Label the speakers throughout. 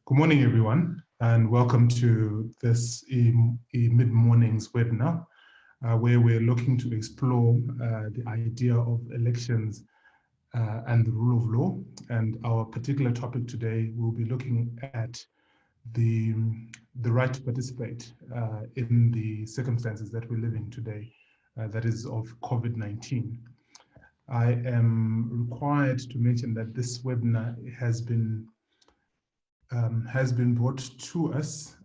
Speaker 1: Good morning, everyone, and welcome to this mid-morning's webinar, where we're looking to explore the idea of elections and the rule of law. And our particular topic today will be looking at the right to participate in the circumstances that we live in today, that is of COVID-19. I am required to mention that this webinar has been brought to us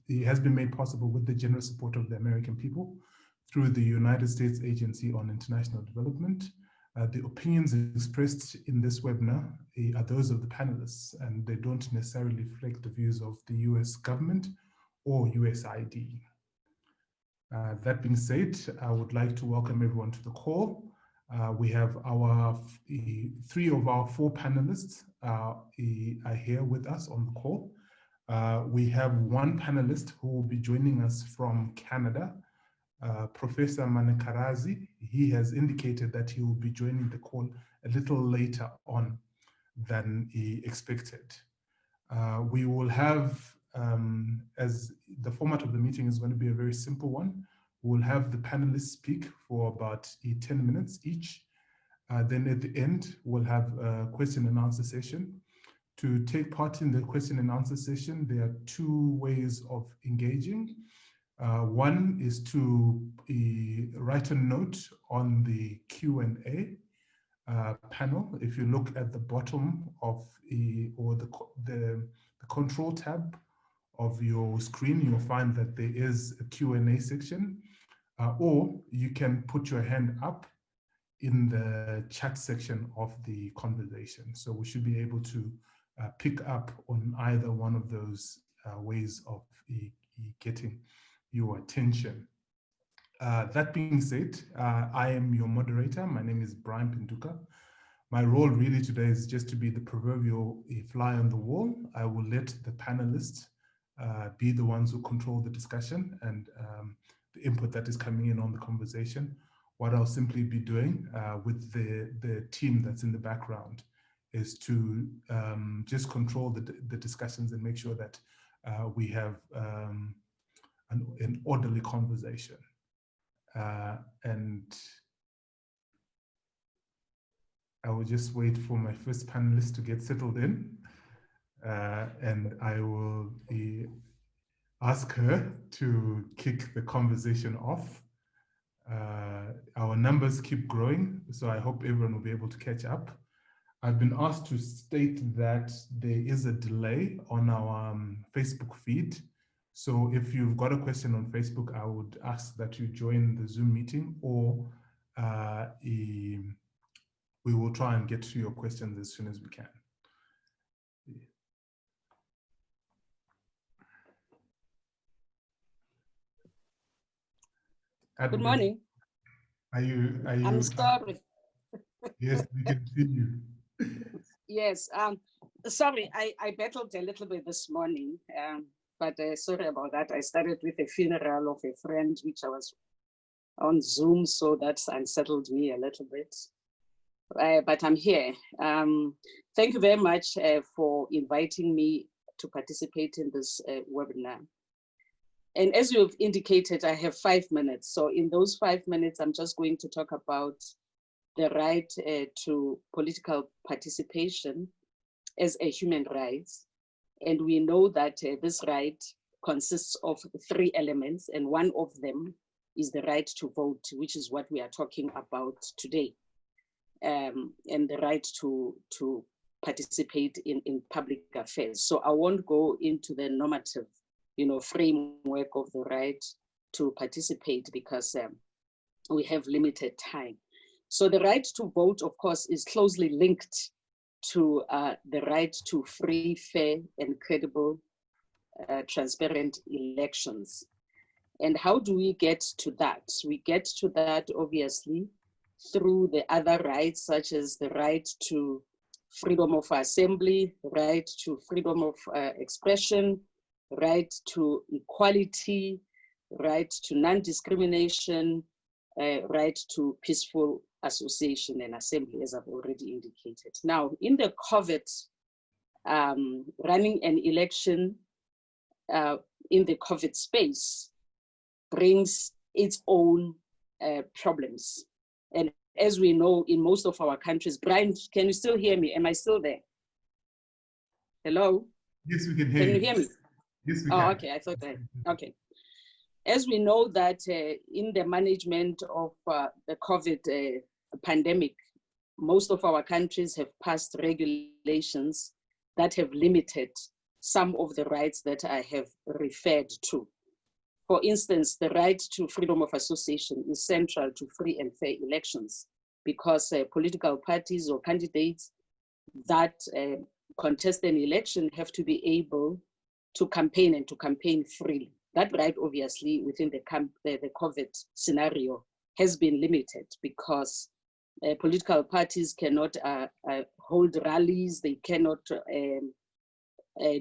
Speaker 1: it has been made possible with the generous support of the American people through the United States Agency on International Development. The opinions expressed in this webinar are those of the panelists, and they don't necessarily reflect the views of the US government or USAID. That being said, I would like to welcome everyone to the call. We have our three of our four panelists are here with us on the call. We have one panelist who will be joining us from Canada, Professor Manirakiza. He has indicated that he will be joining the call a little later on than he expected. We will have, as the format of the meeting is going to be a very simple one, we'll have the panelists speak for about 10 minutes each. Then at the end, we'll have a question and answer session. To take part in the question and answer session, there are two ways of engaging. One is to write a note on the Q&A panel. If you look at the bottom of the control tab of your screen, you'll find that there is a Q&A section, or you can put your hand up in the chat section of the conversation. So we should be able to pick up on either one of those ways of getting your attention. That being said, I am your moderator. My name is Brian Penduka. My role really today is just to be the proverbial fly on the wall. I will let the panelists be the ones who control the discussion and the input that is coming in on the conversation. What I'll simply be doing with the team that's in the background is to just control the discussions and make sure that we have an orderly conversation. And I will just wait for my first panelist to get settled in, and I will ask her to kick the conversation off. Our numbers keep growing, so I hope everyone will be able to catch up. I've been asked to state that there is a delay on our Facebook feed. So if you've got a question on Facebook, I would ask that you join the Zoom meeting, or we will try and get to your questions as soon as we can.
Speaker 2: Good morning.
Speaker 1: Are you?
Speaker 2: I'm sorry.
Speaker 1: Yes, we can see you.
Speaker 2: Yes, sorry, I battled a little bit this morning, but sorry about that. I started with a funeral of a friend, which I was on Zoom, so that's unsettled me a little bit. But I'm here. Thank you very much for inviting me to participate in this webinar. And as you've indicated, I have 5 minutes. So in those 5 minutes, I'm just going to talk about the right to political participation as a human right. And we know that this right consists of 3 elements, and one of them is the right to vote, which is what we are talking about today, and the right to participate in public affairs. So I won't go into the normative framework of the right to participate because we have limited time. So the right to vote, of course, is closely linked to the right to free, fair, and credible, transparent elections. And how do we get to that? We get to that, obviously, through the other rights, such as the right to freedom of assembly, right to freedom of expression, right to equality, right to non-discrimination, right to peaceful association and assembly, as I've already indicated. Now, in the COVID running an election in the COVID space brings its own problems. And as we know, in most of our countries, Brian, can you still hear me? Am I still there? Hello?
Speaker 1: Yes, we can hear you.
Speaker 2: Can you hear me?
Speaker 1: Yes, we
Speaker 2: can.
Speaker 1: can.
Speaker 2: Okay, I thought that. Okay. As we know that in the management of the COVID pandemic, most of our countries have passed regulations that have limited some of the rights that I have referred to. For instance, the right to freedom of association is central to free and fair elections because political parties or candidates that contest an election have to be able to campaign and to campaign freely. That right, obviously, within the COVID scenario has been limited because political parties cannot hold rallies, they cannot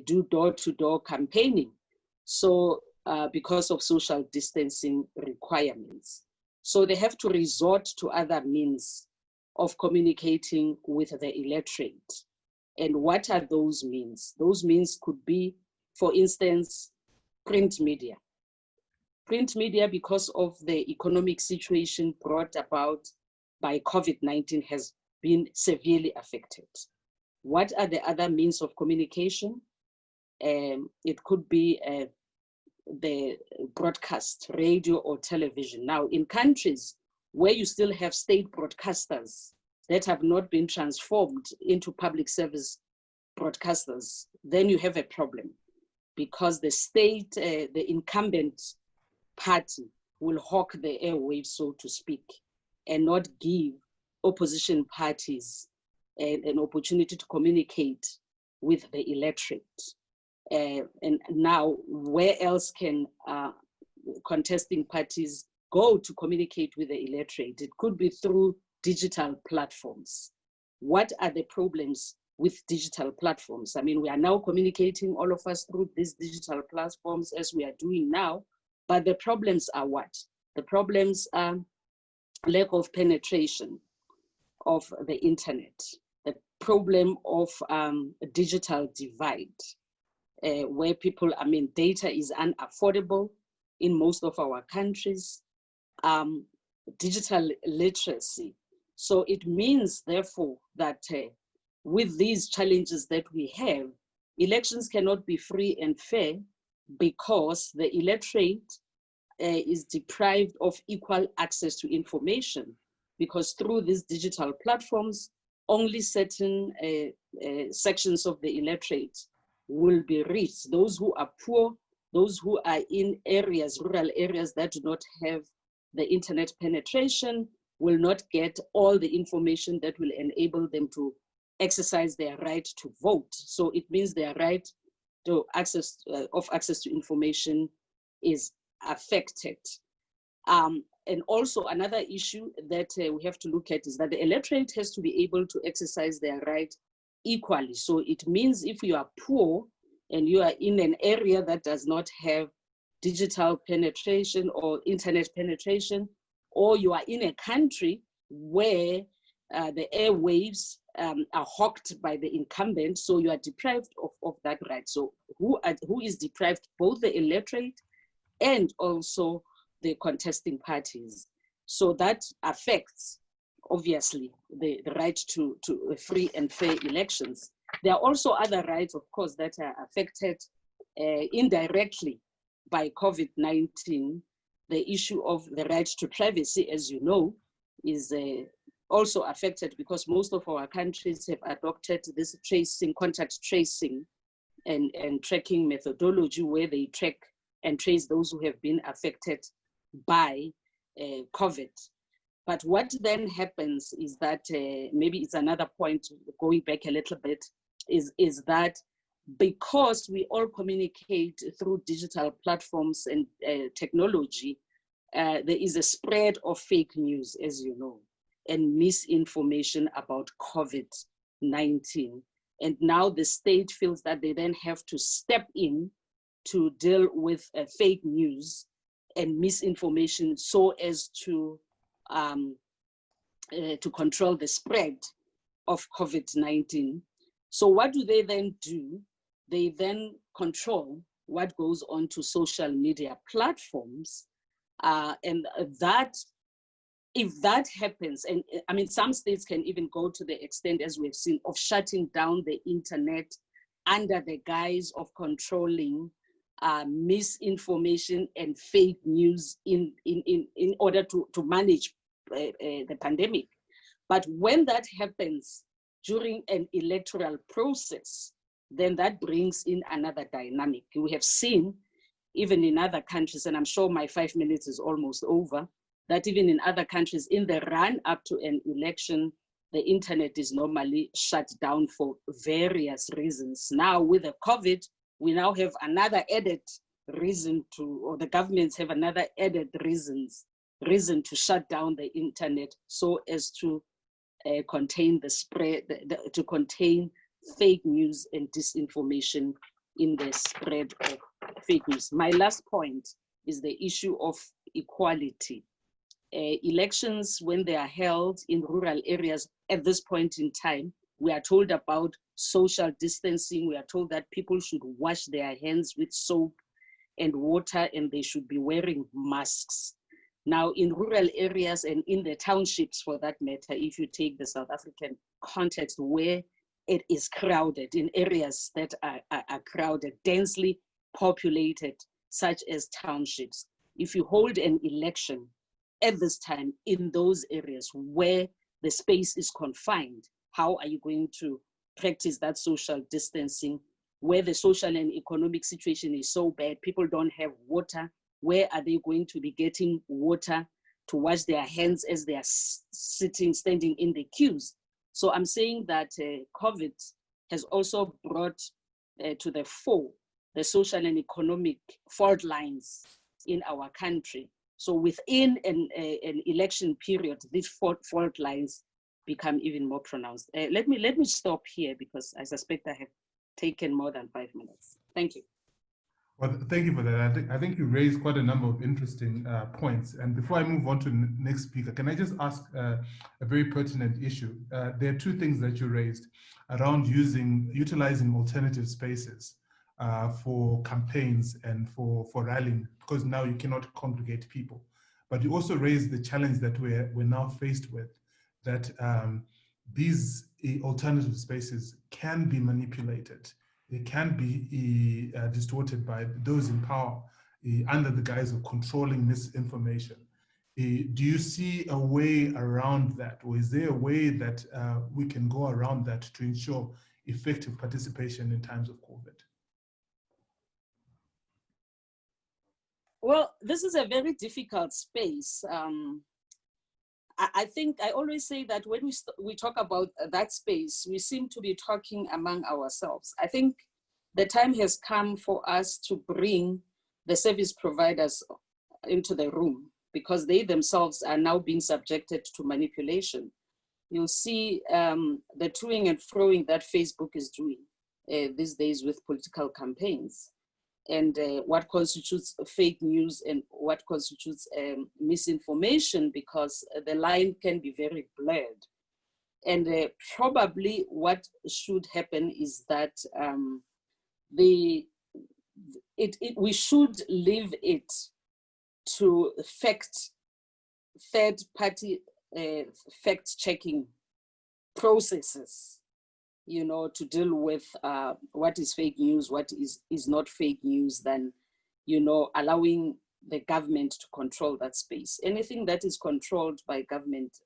Speaker 2: do door-to-door campaigning. So because of social distancing requirements. So they have to resort to other means of communicating with the electorate. And what are those means? Those means could be, for instance, print media. Print media, because of the economic situation brought about by COVID-19, has been severely affected. What are the other means of communication? It could be the broadcast, radio or television. Now, in countries where you still have state broadcasters that have not been transformed into public service broadcasters, then you have a problem because the state, the incumbent party will hawk the airwaves, so to speak, and not give opposition parties an opportunity to communicate with the electorate. And now, where else can contesting parties go to communicate with the electorate? It could be through digital platforms. What are the problems with digital platforms? I mean, we are now communicating, all of us, through these digital platforms as we are doing now, but the problems are what? The problems are lack of penetration of the internet, the problem of a digital divide, where people, I mean, data is unaffordable in most of our countries, digital literacy. So it means, therefore, that with these challenges that we have, elections cannot be free and fair because the electorate is deprived of equal access to information, because through these digital platforms, only certain sections of the electorate will be reached. Those who are poor, those who are in areas, rural areas that do not have the internet penetration, will not get all the information that will enable them to exercise their right to vote. So it means their right to access to information is affected. And also another issue that we have to look at is that the electorate has to be able to exercise their right equally. So it means if you are poor and you are in an area that does not have digital penetration or internet penetration, or you are in a country where the airwaves are hawked by the incumbent, so you are deprived of that right. So who is deprived? Both the electorate and also the contesting parties. So that affects, obviously, the right to free and fair elections. There are also other rights, of course, that are affected indirectly by COVID-19. The issue of the right to privacy, as you know, is also affected because most of our countries have adopted this contact tracing and tracking methodology where they track and trace those who have been affected by COVID. But what then happens is that, maybe it's another point, going back a little bit, is that because we all communicate through digital platforms and technology, there is a spread of fake news, as you know, and misinformation about COVID-19. And now the state feels that they then have to step in to deal with fake news and misinformation so as to control the spread of COVID-19. So what do they then do? They then control what goes on to social media platforms. And that, if that happens, and I mean, some states can even go to the extent, as we've seen, of shutting down the internet under the guise of controlling misinformation and fake news in order to manage the pandemic. But when that happens during an electoral process, then that brings in another dynamic. We have seen, even in other countries, and I'm sure my 5 minutes is almost over, that even in other countries, in the run up to an election, the internet is normally shut down for various reasons. Now with the COVID, we now have another added reason to, or the governments have another added reason to shut down the internet so as to contain the spread, to contain fake news and disinformation in the spread of fake news. My last point is the issue of equality. Elections, when they are held in rural areas at this point in time, we are told about social distancing. We are told that people should wash their hands with soap and water, and they should be wearing masks. Now, in rural areas and in the townships, for that matter, if you take the South African context where it is crowded, in areas that are crowded, densely populated, such as townships, if you hold an election at this time in those areas where the space is confined, how are you going to practice that social distancing, where the social and economic situation is so bad, people don't have water? Where are they going to be getting water to wash their hands as they are standing in the queues? So I'm saying that COVID has also brought to the fore the social and economic fault lines in our country. So within an election period, these fault lines become even more pronounced. Let me stop here because I suspect I have taken more than 5 minutes. Thank you.
Speaker 1: Well, thank you for that. I think you raised quite a number of interesting points. And before I move on to the next speaker, can I just ask a very pertinent issue? There are two things that you raised around utilizing alternative spaces for campaigns and for rallying, because now you cannot congregate people. But you also raised the challenge that we're now faced with, that these alternative spaces can be manipulated. It can be distorted by those in power under the guise of controlling misinformation. Do you see a way around that, or is there a way that we can go around that to ensure effective participation in times of COVID?
Speaker 2: Well, this is a very difficult space. I think I always say that when we talk about that space, we seem to be talking among ourselves. I think the time has come for us to bring the service providers into the room, because they themselves are now being subjected to manipulation. You'll see the toing and froing that Facebook is doing these days with political campaigns, and what constitutes fake news and what constitutes misinformation, because the line can be very blurred. And probably what should happen is that we should leave it to third-party fact-checking processes, you know, to deal with what is fake news, what is not fake news, than, you know, allowing the government to control that space. Anything that is controlled by government,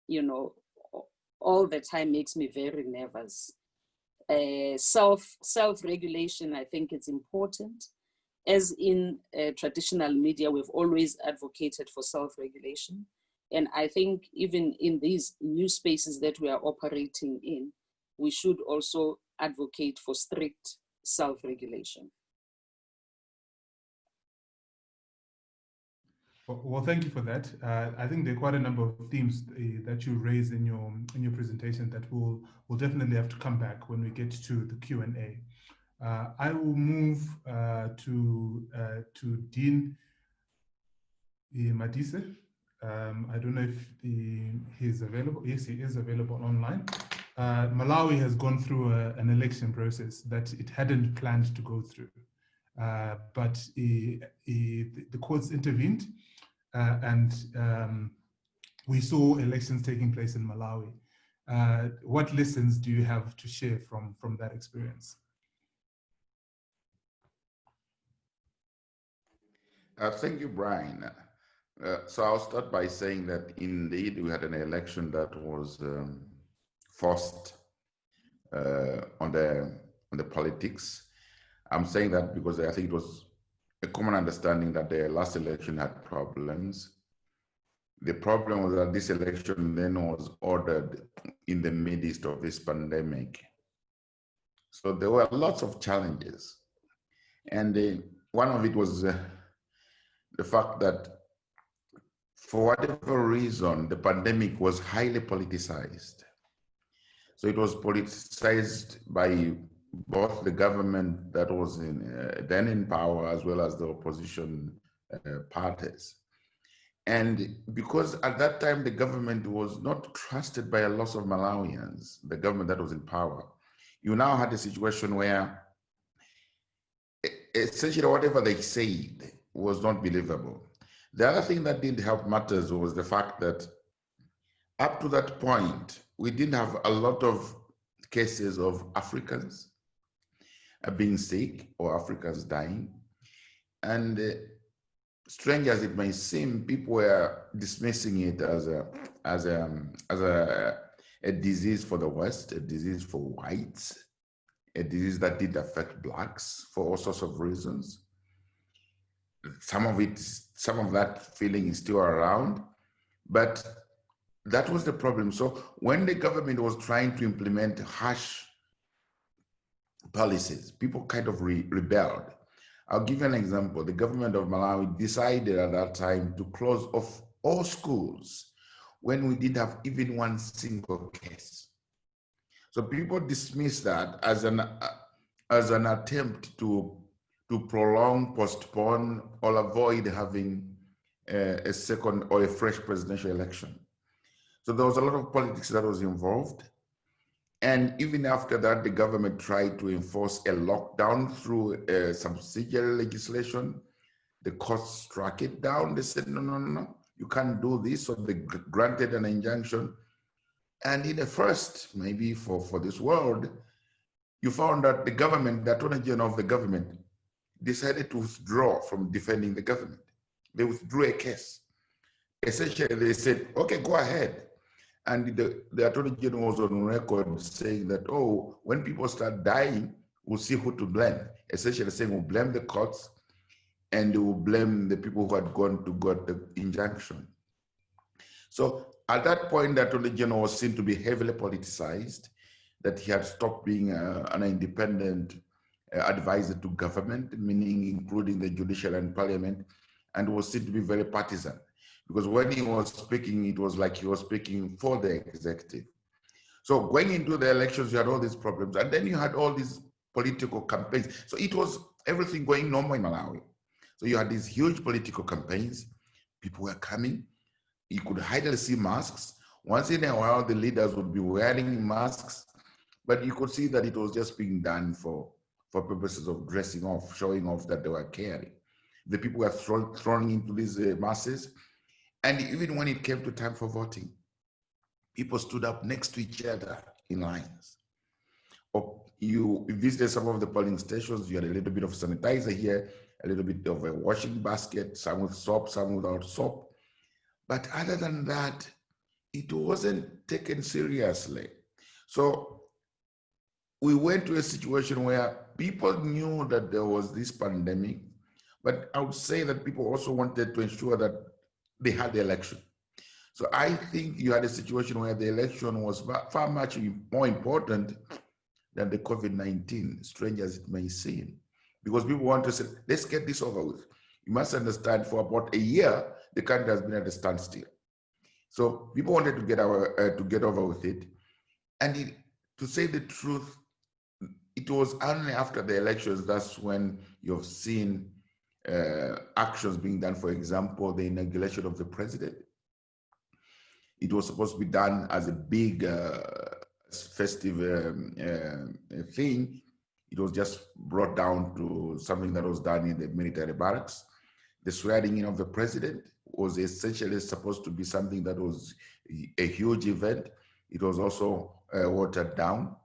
Speaker 2: you know, all the time makes me very nervous. Self-regulation, I think it's important. As in traditional media, we've always advocated for self-regulation. And I think even in these new spaces that we are operating in, we should also advocate for strict self-regulation.
Speaker 1: Well, thank you for that. I think there are quite a number of themes that you raised in your presentation that we'll definitely have to come back when we get to the Q&A. I will move to Dean Madise. I don't know if he's available. Yes, he is available online. Malawi has gone through an election process that it hadn't planned to go through. But the courts intervened, and we saw elections taking place in Malawi. What lessons do you have to share from that experience?
Speaker 3: Thank you, Brian. So I'll start by saying that indeed we had an election that was forced on the politics. I'm saying that because I think it was a common understanding that the last election had problems. The problem was that this election then was ordered in the midst of this pandemic. So there were lots of challenges. And one of it was the fact that for whatever reason, the pandemic was highly politicized. So it was politicized by both the government that was then in power as well as the opposition parties. And because at that time, the government was not trusted by a lot of Malawians, the government that was in power, you now had a situation where essentially whatever they said was not believable. The other thing that didn't help matters was the fact that up to that point, we didn't have a lot of cases of Africans being sick or Africans dying. And strange as it may seem, people were dismissing it as a disease for the West, a disease for whites, a disease that did affect blacks for all sorts of reasons. Some of that feeling is still around, but that was the problem. So when the government was trying to implement harsh policies, people kind of rebelled. I'll give you an example. The government of Malawi decided at that time to close off all schools when we didn't have even one single case. So people dismiss that as an attempt to prolong, postpone, or avoid having a second or a fresh presidential election. So there was a lot of politics that was involved. And even after that, the government tried to enforce a lockdown through subsidiary legislation. The courts struck it down. They said, no, you can't do this. So they granted an injunction. And in the first, maybe for this world, you found that the government, the Attorney General of the government, decided to withdraw from defending the government. They withdrew a case. Essentially, they said, okay, go ahead. And the Attorney General was on record saying that, oh, when people start dying, we'll see who to blame. Essentially saying we'll blame the courts and they will blame the people who had gone to get the injunction. So at that point, the Attorney General was seen to be heavily politicized, that he had stopped being an independent advisor to government, meaning including the judicial and parliament, and was seen to be very partisan. Because when he was speaking, it was like he was speaking for the executive. So going into the elections, you had all these problems, and then you had all these political campaigns. So it was everything going normal in Malawi. So you had these huge political campaigns. People were coming. You could hardly see masks. Once in a while, the leaders would be wearing masks, but you could see that it was just being done for purposes of dressing off, showing off that they were caring. The people were thrown into these masses. And even when it came to time for voting, people stood up next to each other in lines. Or you visited some of the polling stations, you had a little bit of sanitizer here, a little bit of a washing basket, some with soap, some without soap. But other than that, it wasn't taken seriously. So we went to a situation where people knew that there was this pandemic, but I would say that people also wanted to ensure that they had the election. So I think you had a situation where the election was far much more important than the COVID-19, strange as it may seem, because people want to say, let's get this over with. You must understand, for about a year, the country has been at a standstill. So people wanted to get over with it. And to say the truth, it was only after the elections that's when you've seen actions being done. For example, the inauguration of the president. It was supposed to be done as a big festive thing. It was just brought down to something that was done in the military barracks. The swearing in of the president was essentially supposed to be something that was a huge event. It was also watered down.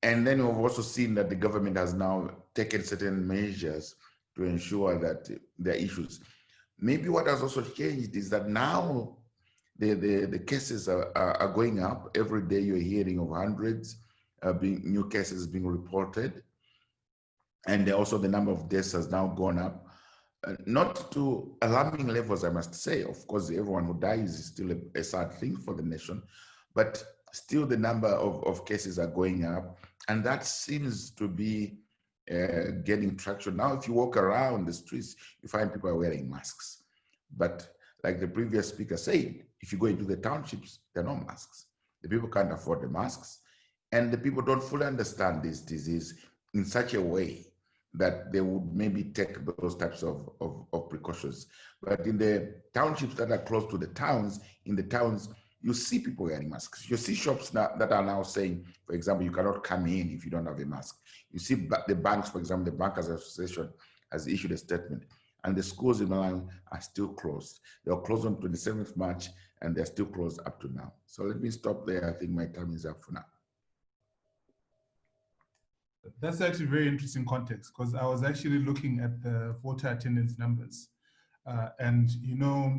Speaker 3: And then we've also seen that the government has now taken certain measures to ensure that there are issues. Maybe what has also changed is that now the cases are going up. Every day you're hearing of hundreds new cases being reported. And also the number of deaths has now gone up. Not to alarming levels, I must say. Of course, everyone who dies is still a sad thing for the nation, but still the number of cases are going up. And that seems to be getting traction. Now, if you walk around the streets, you find people are wearing masks. But like the previous speaker said, if you go into the townships, there are no masks. The people can't afford the masks. And the people don't fully understand this disease in such a way that they would maybe take those types of precautions. But in the townships that are close to the towns, in the towns, you see people wearing masks. You see shops now that are now saying, for example, you cannot come in if you don't have a mask. You see the banks, for example, the Bankers Association has issued a statement, and the schools in Malawi are still closed. They were closed on 27th March, and they're still closed up to now. So let me stop there. I think my time is up for now.
Speaker 1: That's actually very interesting context, because I was actually looking at the voter attendance numbers. And you know,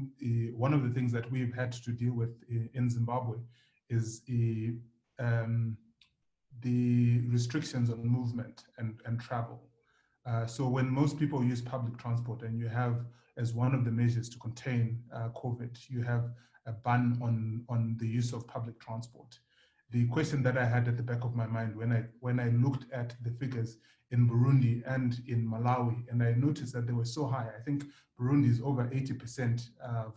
Speaker 1: one of the things that we've had to deal with in Zimbabwe is the restrictions on movement and travel. So when most people use public transport, and you have, as one of the measures to contain COVID, you have a ban on the use of public transport. The question that I had at the back of my mind when I looked at the figures in Burundi and in Malawi, and I noticed that they were so high. I think Burundi is over 80%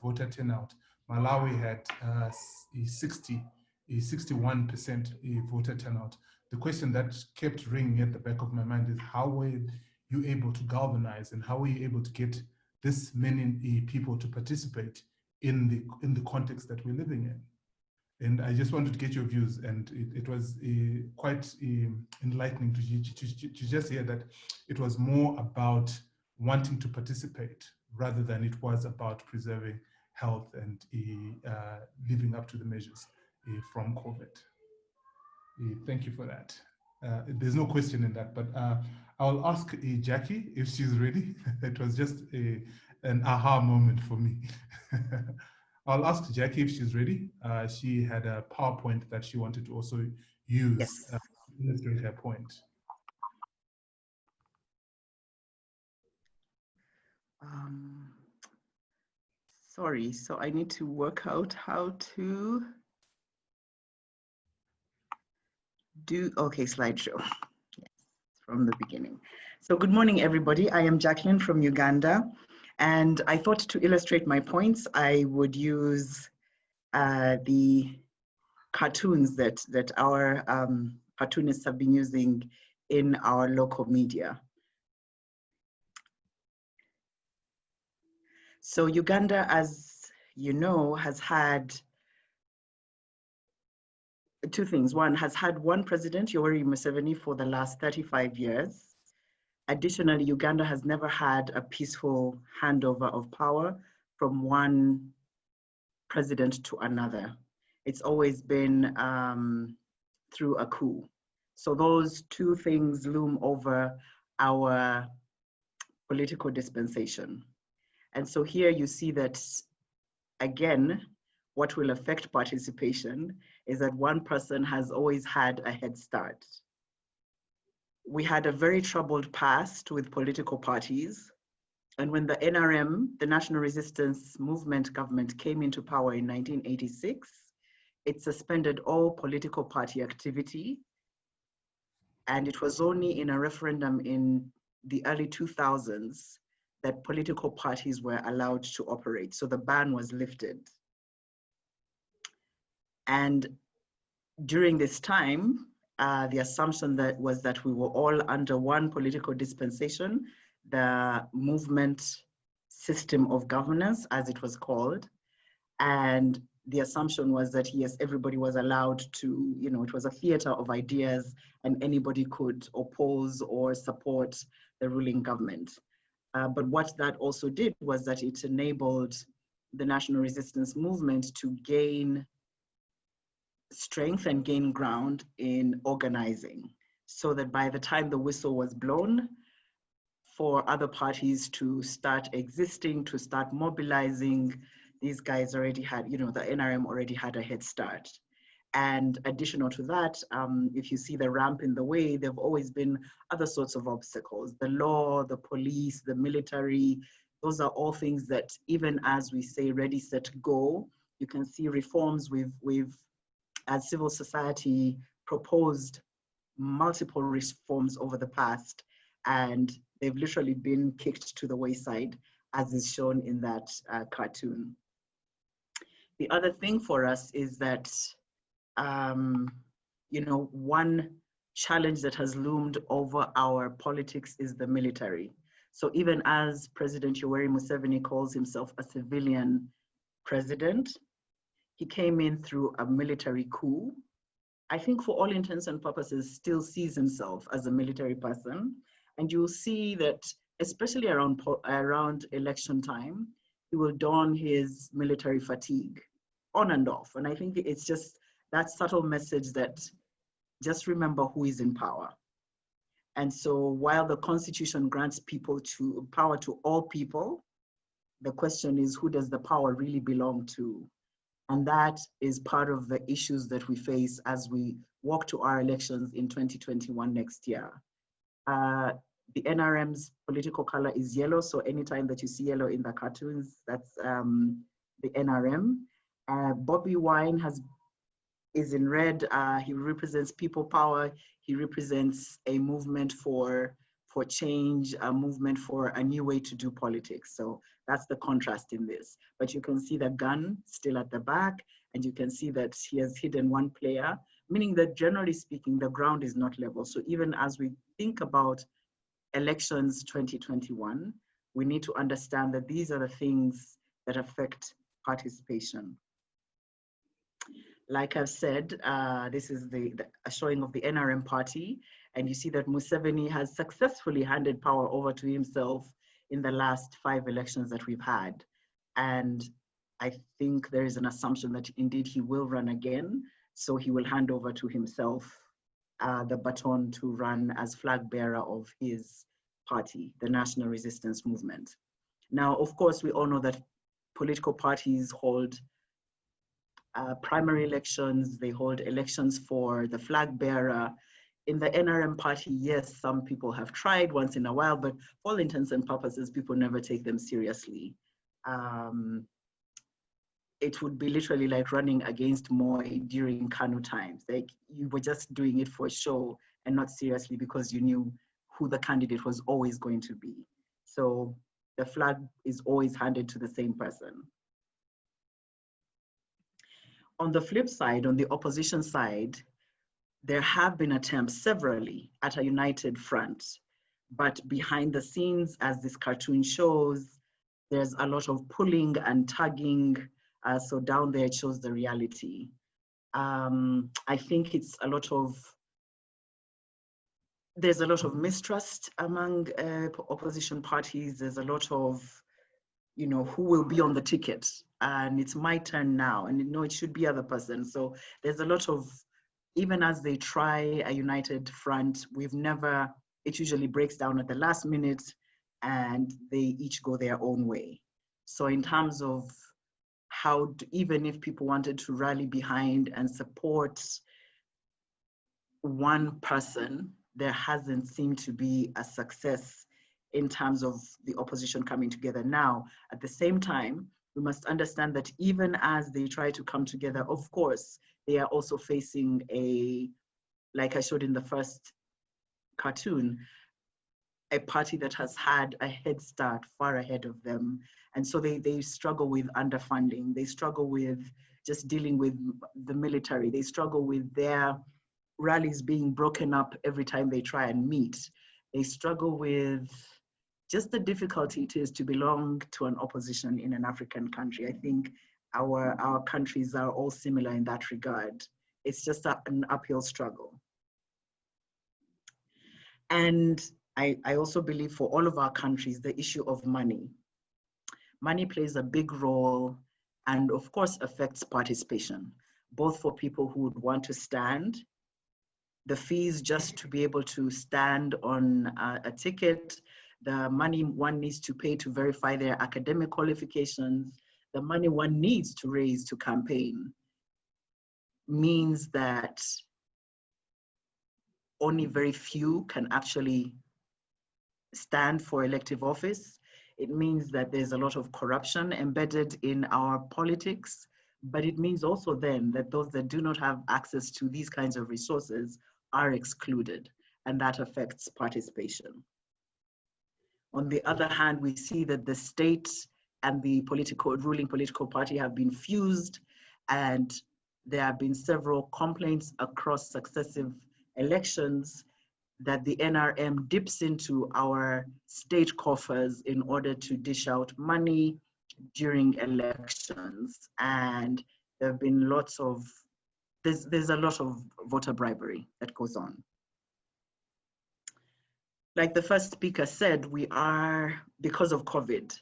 Speaker 1: voter turnout. Malawi had a 61% voter turnout. The question that kept ringing at the back of my mind is, how were you able to galvanize, and how were you able to get this many people to participate in the context that we're living in? And I just wanted to get your views, and it was quite enlightening to just hear that it was more about wanting to participate rather than it was about preserving health and living up to the measures from COVID. Thank you for that. There's no question in that, but I'll ask Jackie if she's ready. It was just an aha moment for me. I'll ask Jackie if she's ready. She had a PowerPoint that she wanted to also use to illustrate her point.
Speaker 4: Sorry, so I need to work out how to do, okay, slideshow. Yes, from the beginning. So good morning, everybody. I am Jacqueline from Uganda. And I thought to illustrate my points, I would use the cartoons that our cartoonists have been using in our local media. So Uganda, as you know, has had two things. One, has had one president, Yoweri Museveni, for the last 35 years. Additionally, Uganda has never had a peaceful handover of power from one president to another. It's always been through a coup. So those two things loom over our political dispensation. And so here you see that, again, what will affect participation is that one person has always had a head start. We had a very troubled past with political parties. And when the NRM, the National Resistance Movement government, came into power in 1986, it suspended all political party activity. And it was only in a referendum in the early 2000s that political parties were allowed to operate. So the ban was lifted. And during this time, the assumption was that we were all under one political dispensation, the movement system of governance, as it was called. And the assumption was that, yes, everybody was allowed to, you know, it was a theater of ideas and anybody could oppose or support the ruling government. But what that also did was that it enabled the national resistance movement to gain strength and gain ground in organizing, so that by the time the whistle was blown for other parties to start existing, to start mobilizing, these guys already had, you know, the NRM already had a head start. And additional to that, if you see the ramp in the way, there have always been other sorts of obstacles. The law, the police, the military, those are all things that even as we say ready, set, go, you can see reforms we've as civil society proposed multiple reforms over the past, and they've literally been kicked to the wayside, as is shown in that cartoon. The other thing for us is that, you know, one challenge that has loomed over our politics is the military. So even as President Yoweri Museveni calls himself a civilian president, he came in through a military coup. I think for all intents and purposes still sees himself as a military person. And you'll see that, especially around election time, he will don his military fatigue on and off. And I think it's just that subtle message that just remember who is in power. And so while the Constitution grants power to all people, the question is, who does the power really belong to? And that is part of the issues that we face as we walk to our elections in 2021 next year. The NRM's political color is yellow, so anytime that you see yellow in the cartoons, that's the NRM. Bobby Wine is in red. He represents people power. He represents a movement for change, a movement for a new way to do politics. So that's the contrast in this. But you can see the gun still at the back, and you can see that he has hidden one player, meaning that generally speaking, the ground is not level. So even as we think about elections 2021, we need to understand that these are the things that affect participation. Like I've said, this is a showing of the NRM party, and you see that Museveni has successfully handed power over to himself in the last 5 elections that we've had. And I think there is an assumption that indeed he will run again, so he will hand over to himself the baton to run as flag bearer of his party, the National Resistance Movement. Now, of course, we all know that political parties hold primary elections, they hold elections for the flag bearer. In the NRM party, yes, some people have tried once in a while, but for all intents and purposes, people never take them seriously. It would be literally like running against Moi during Kanu times. Like you were just doing it for show and not seriously because you knew who the candidate was always going to be. So the flag is always handed to the same person. On the flip side, on the opposition side, there have been attempts severally at a united front, but behind the scenes, as this cartoon shows, there's a lot of pulling and tugging. So down there, it shows the reality. I think there's a lot of mistrust among opposition parties. There's a lot of, you know, who will be on the ticket, and it's my turn now, and no, it should be other person. So there's a lot of, even as they try a united front, it usually breaks down at the last minute and they each go their own way. So in terms of even if people wanted to rally behind and support one person, there hasn't seemed to be a success in terms of the opposition coming together. Now, at the same time, we must understand that even as they try to come together, of course, they are also facing like I showed in the first cartoon, a party that has had a head start far ahead of them. And so they struggle with underfunding. They struggle with just dealing with the military. They struggle with their rallies being broken up every time they try and meet. They struggle with just the difficulty it is to belong to an opposition in an African country. I think our countries are all similar in that regard. It's just an uphill struggle. And I also believe for all of our countries, the issue of money. Money plays a big role and of course affects participation, both for people who would want to stand, the fees just to be able to stand on a ticket, the money one needs to pay to verify their academic qualifications, the money one needs to raise to campaign, means that only very few can actually stand for elective office. It means that there's a lot of corruption embedded in our politics, but it means also then that those that do not have access to these kinds of resources are excluded, and that affects participation. On the other hand, we see that the state and the ruling political party have been fused, and there have been several complaints across successive elections that the NRM dips into our state coffers in order to dish out money during elections. And there have been lots of, there's a lot of voter bribery that goes on. Like the first speaker said, we are, because of COVID,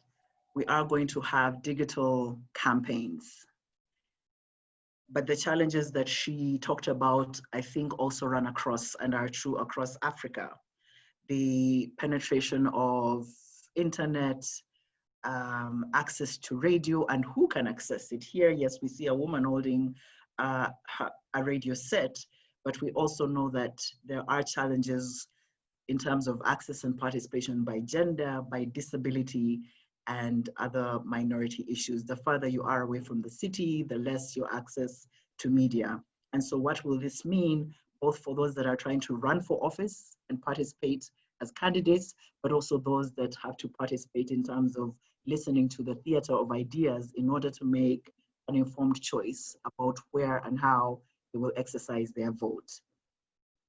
Speaker 4: we are going to have digital campaigns. But the challenges that she talked about, I think also run across and are true across Africa. The penetration of internet, access to radio, and who can access it. Here, yes, we see a woman holding a radio set, but we also know that there are challenges in terms of access and participation by gender, by disability, and other minority issues. The further you are away from the city, the less your access to media. And so what will this mean, both for those that are trying to run for office and participate as candidates, but also those that have to participate in terms of listening to the theater of ideas in order to make an informed choice about where and how they will exercise their vote.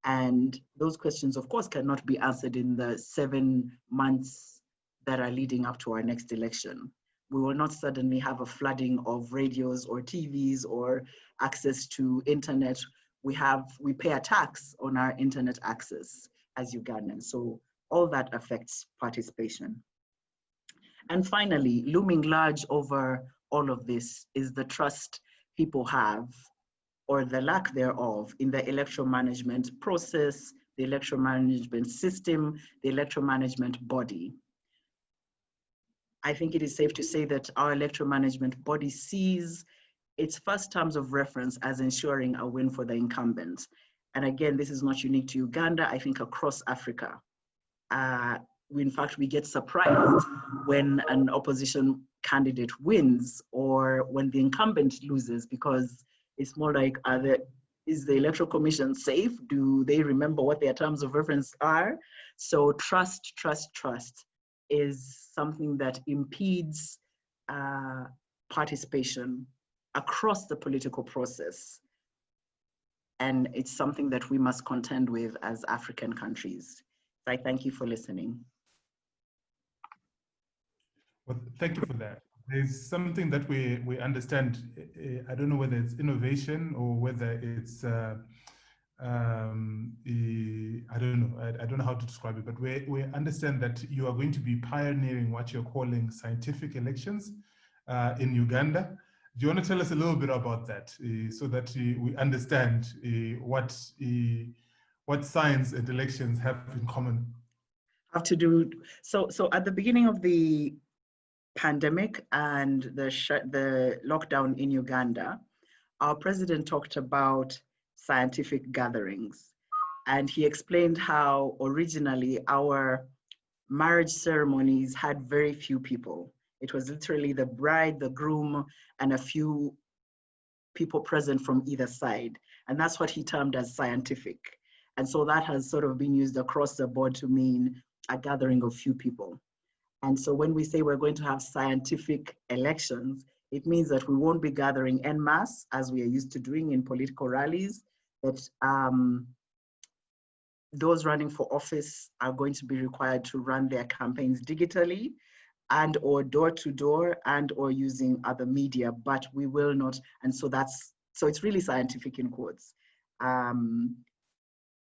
Speaker 4: And those questions, of course, cannot be answered in the 7 months that are leading up to our next election. We will not suddenly have a flooding of radios or TVs or access to internet. We pay a tax on our internet access as Ugandans. So all that affects participation. And finally, looming large over all of this is the trust people have, or the lack thereof, in the electoral management process, the electoral management system, the electoral management body. I think it is safe to say that our electoral management body sees its first terms of reference as ensuring a win for the incumbent. And again, this is not unique to Uganda, I think across Africa. In fact, we get surprised when an opposition candidate wins or when the incumbent loses, because it's more like, is the Electoral Commission safe? Do they remember what their terms of reference are? So trust is something that impedes participation across the political process. And it's something that we must contend with as African countries. So I thank you for listening.
Speaker 1: Well, thank you for that. There's something that we understand. I don't know whether it's innovation or whether it's I don't know. I don't know how to describe it, but we understand that you are going to be pioneering what you're calling scientific elections in Uganda. Do you want to tell us a little bit about that so that we understand what science and elections have in common?
Speaker 4: So at the beginning of the pandemic and the lockdown in Uganda, our president talked about scientific gatherings. And he explained how originally our marriage ceremonies had very few people. It was literally the bride, the groom, and a few people present from either side. And that's what he termed as scientific. And so that has sort of been used across the board to mean a gathering of few people. And so when we say we're going to have scientific elections, it means that we won't be gathering en masse as we are used to doing in political rallies, that those running for office are going to be required to run their campaigns digitally. and or door-to-door and or using other media, but we will not. And so it's really scientific in quotes.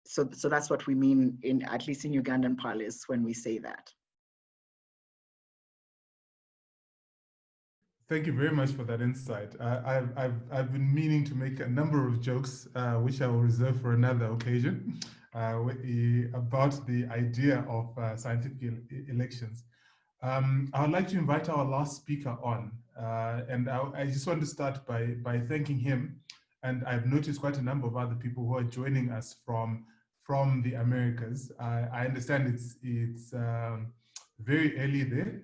Speaker 4: So that's what we mean, at least in Ugandan parlance, when we say that.
Speaker 1: Thank you very much for that insight. I've been meaning to make a number of jokes, which I will reserve for another occasion, about the idea of scientific elections. I would like to invite our last speaker on, and I just want to start by thanking him. And I've noticed quite a number of other people who are joining us from the Americas. I understand it's very early there,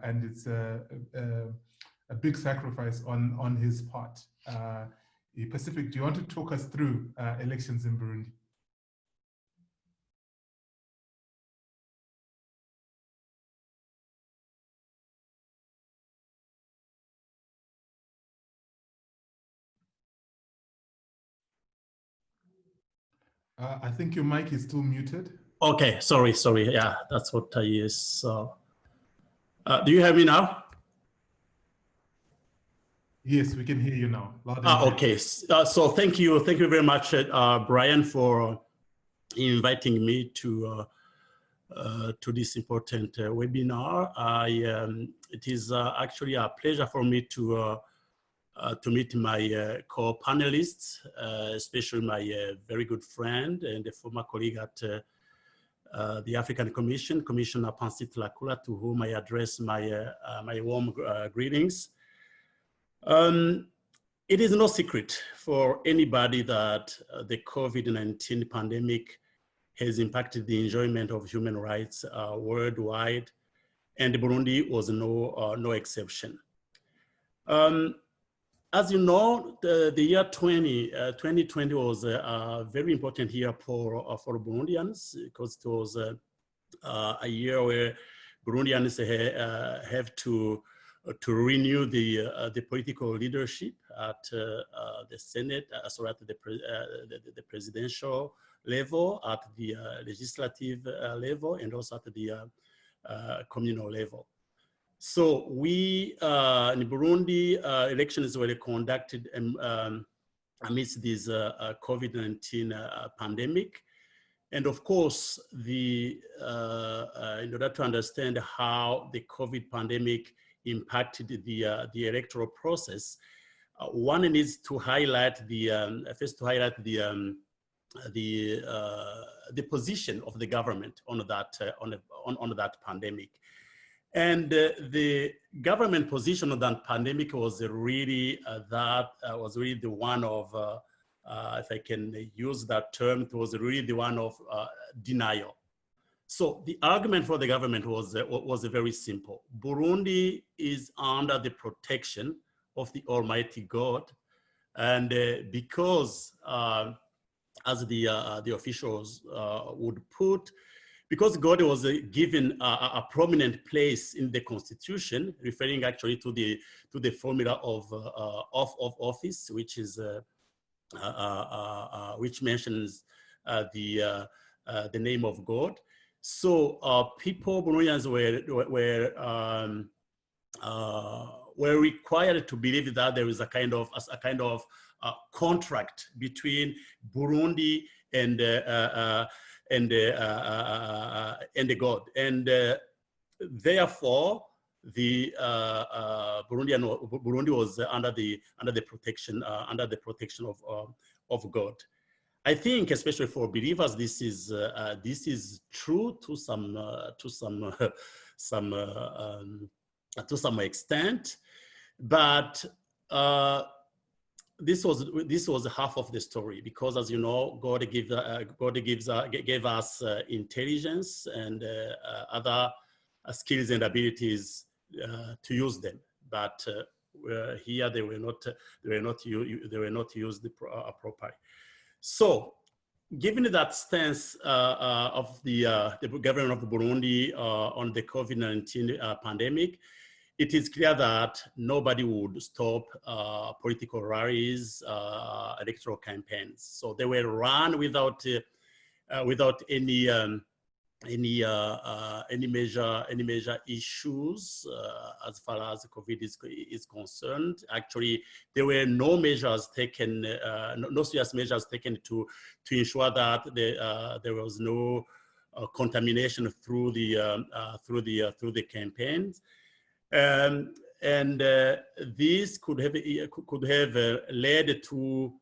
Speaker 1: and it's a big sacrifice on his part. Pacifique, do you want to talk us through elections in Burundi? I think your mic is still muted.
Speaker 5: Okay, sorry. Yeah, that's what I use. So, do you hear me now?
Speaker 1: Yes, we can hear you now.
Speaker 5: Okay, so thank you very much, Brian, for inviting me to this important webinar. It is actually a pleasure for me to meet my co-panelists, especially my very good friend and a former colleague at the African Commission, Commissioner Pansy Tlakula, to whom I address my warm greetings. It is no secret for anybody that the COVID-19 pandemic has impacted the enjoyment of human rights worldwide, and Burundi was no exception. As you know, the year 2020 was a very important year for Burundians, because it was a year where Burundians have to renew the political leadership at the Senate, sorry, at the presidential level, at the legislative level, and also at the communal level. So we, in Burundi, elections were conducted amidst this COVID-19 pandemic. And of course, in order to understand how the COVID pandemic impacted the electoral process, one needs to highlight first to highlight the position of the government on that pandemic. And the government position on that pandemic was really the one of, if I can use that term, it was really the one of denial. So the argument for the government was very simple. Burundi is under the protection of the Almighty God, and because, as the officials would put, because God was given a prominent place in the Constitution, referring actually to the formula of office, which is which mentions the name of God. So Burundians were required to believe that there is a kind of contract between Burundi and the God, and therefore the Burundi was under the protection of God. I think, especially for believers, this is true to some extent, but this was half of the story, because, as you know, God gave us intelligence and other skills and abilities to use them, but here they were not used properly. So, given that stance of the government of Burundi on the COVID-19 pandemic, it is clear that nobody would stop political rallies, electoral campaigns. So they were run without any any major issues as far as COVID is concerned. Actually, there were no measures taken, no serious measures taken to ensure that there was no contamination through the campaigns, and this could have led to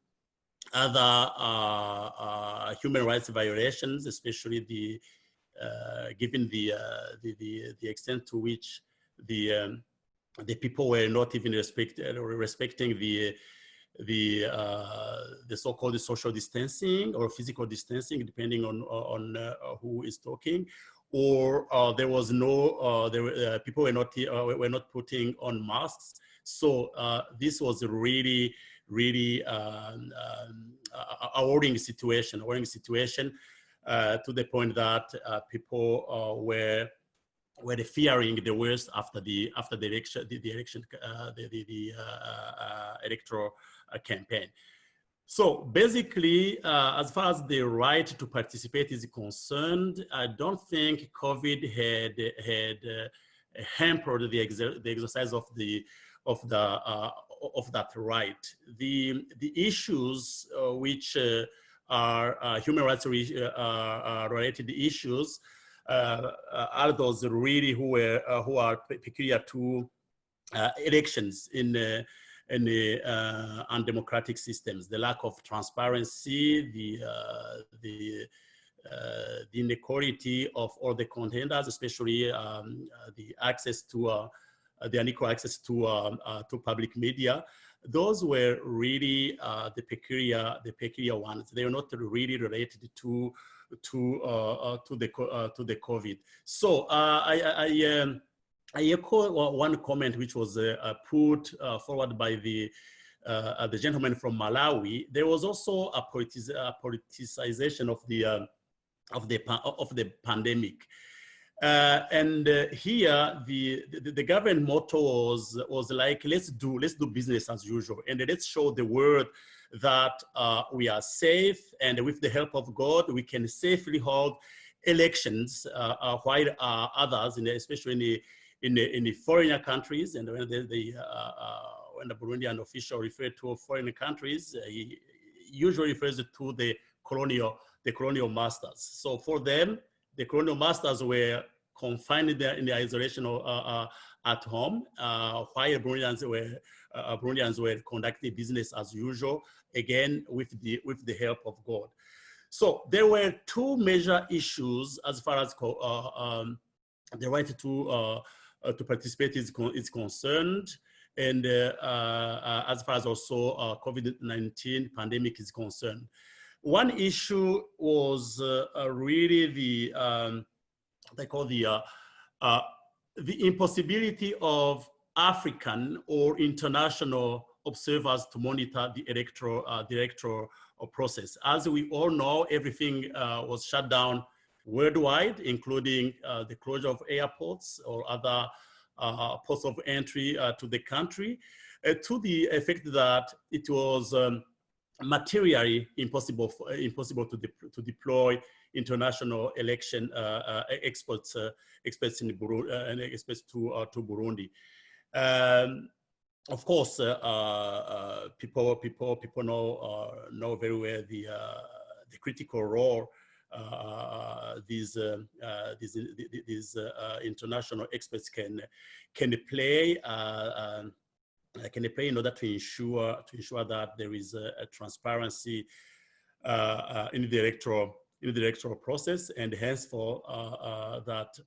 Speaker 5: other human rights violations, especially given the extent to which the people were not even respecting the so-called social distancing or physical distancing, depending on who is talking, or there was no people were not putting on masks. So this was really a worrying situation. To the point that people were fearing the worst after the electoral campaign. So basically, as far as the right to participate is concerned, I don't think COVID had hampered the exercise of that right. The issues which are human rights related issues are those really who are peculiar to elections in undemocratic systems. The lack of transparency, the inequality of all the contenders, especially the access to the unequal access to public media. Those were really the peculiar ones. They are not really related to the COVID. So I echo one comment which was put forward by the gentleman from Malawi. There was also a politicization of the pandemic. And here the government motto was like, let's do business as usual, and let's show the world that we are safe, and with the help of God we can safely hold elections, while others, especially in the foreign countries, and when the Burundian official referred to foreign countries, he usually refers to the colonial masters. So for them, the colonial masters were confined in the isolation at home, while Burundians were conducting business as usual, again with the help of God. So there were two major issues as far as the right to participate is concerned, and as far as also COVID-19 pandemic is concerned. One issue was really the impossibility of African or international observers to monitor the electoral process. As we all know, everything was shut down worldwide, including the closure of airports or other ports of entry to the country, to the effect that it was materially impossible to deploy international election experts in Burundi, and experts to Burundi. Of course, people know very well the critical role these international experts can play. Can they play in order to ensure that there is a transparency in the electoral process, and henceforth that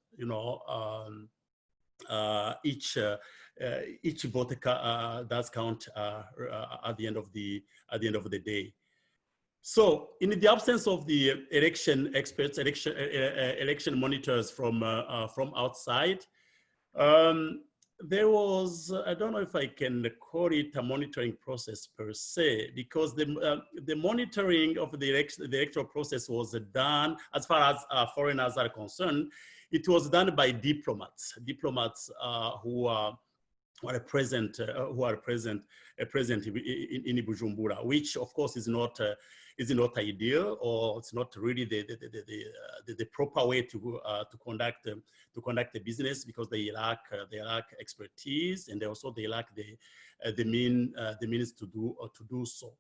Speaker 5: each vote does count at the end of the day. So, in the absence of the election experts, election monitors from outside, there was, I don't know if I can call it a monitoring process per se, because the monitoring of the electoral process was done, as far as foreigners are concerned, it was done by diplomats who are present in Bujumbura, which of course is not not ideal, or it's not really the proper way to conduct the business, because they lack expertise, and they lack the means to do so.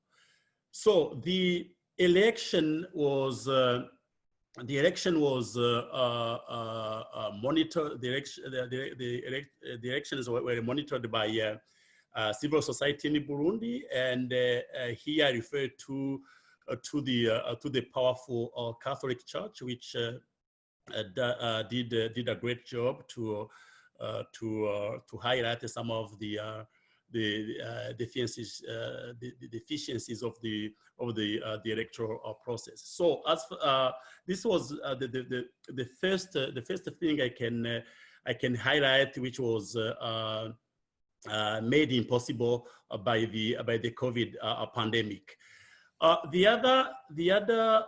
Speaker 5: So the election was monitored. The elections were monitored by civil society in Burundi, and here I refer to the powerful Catholic Church, which did a great job to highlight some of the deficiencies of the electoral process. So as this was the first thing I can highlight, which was made impossible by the COVID pandemic. The other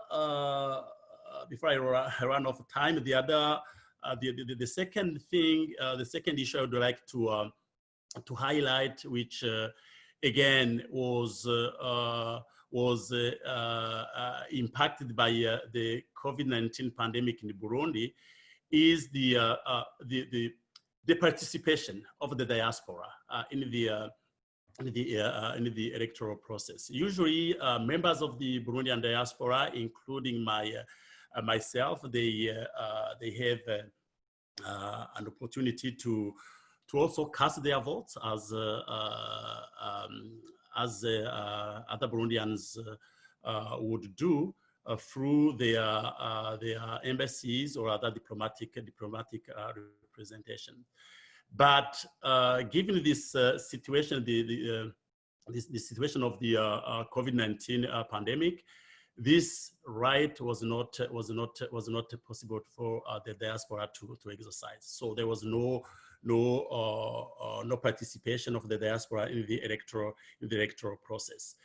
Speaker 5: before I run off time, the second thing, the second issue I would like to highlight, which again was impacted by the COVID-19 pandemic in Burundi, is the participation of the diaspora in the electoral process. Usually, members of the Burundian diaspora, including myself, they have an opportunity to also cast their votes as other Burundians would do through their embassies or other diplomatic representation. But given this situation, the situation of the COVID-19 pandemic, this right was not possible for the diaspora to exercise. So there was no participation of the diaspora in the electoral process.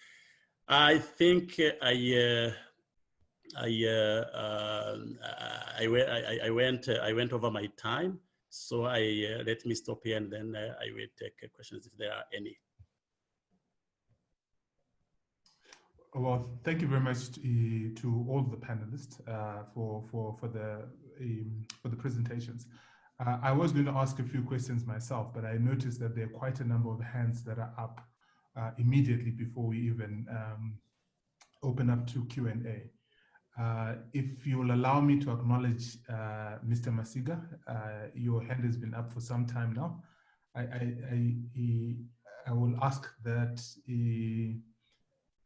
Speaker 5: I think I went over my time, so let me stop here, and then I will take questions if there are any.
Speaker 1: Well, thank you very much to all the panelists for the presentations. I was going to ask a few questions myself, but I noticed that there are quite a number of hands that are up immediately before we even open up to Q&A. If you will allow me to acknowledge Mr. Masiga, your hand has been up for some time now. I will ask that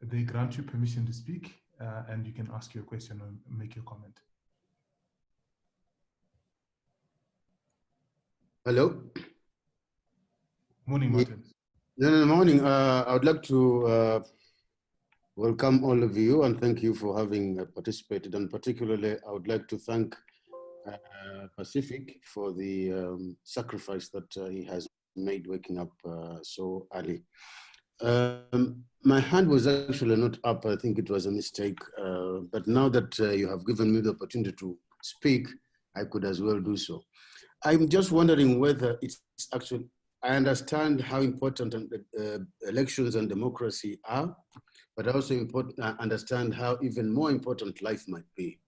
Speaker 1: they grant you permission to speak, and you can ask your question or make your comment.
Speaker 6: Hello.
Speaker 1: Morning, Martin.
Speaker 6: Morning. I would like to welcome all of you and thank you for having participated. And particularly, I would like to thank Pacifique for the sacrifice that he has made waking up so early. My hand was actually not up. I think it was a mistake. But now that you have given me the opportunity to speak, I could as well do so. I'm just wondering whether it's actually, I understand how important elections and democracy are, but I also understand how even more important life might be.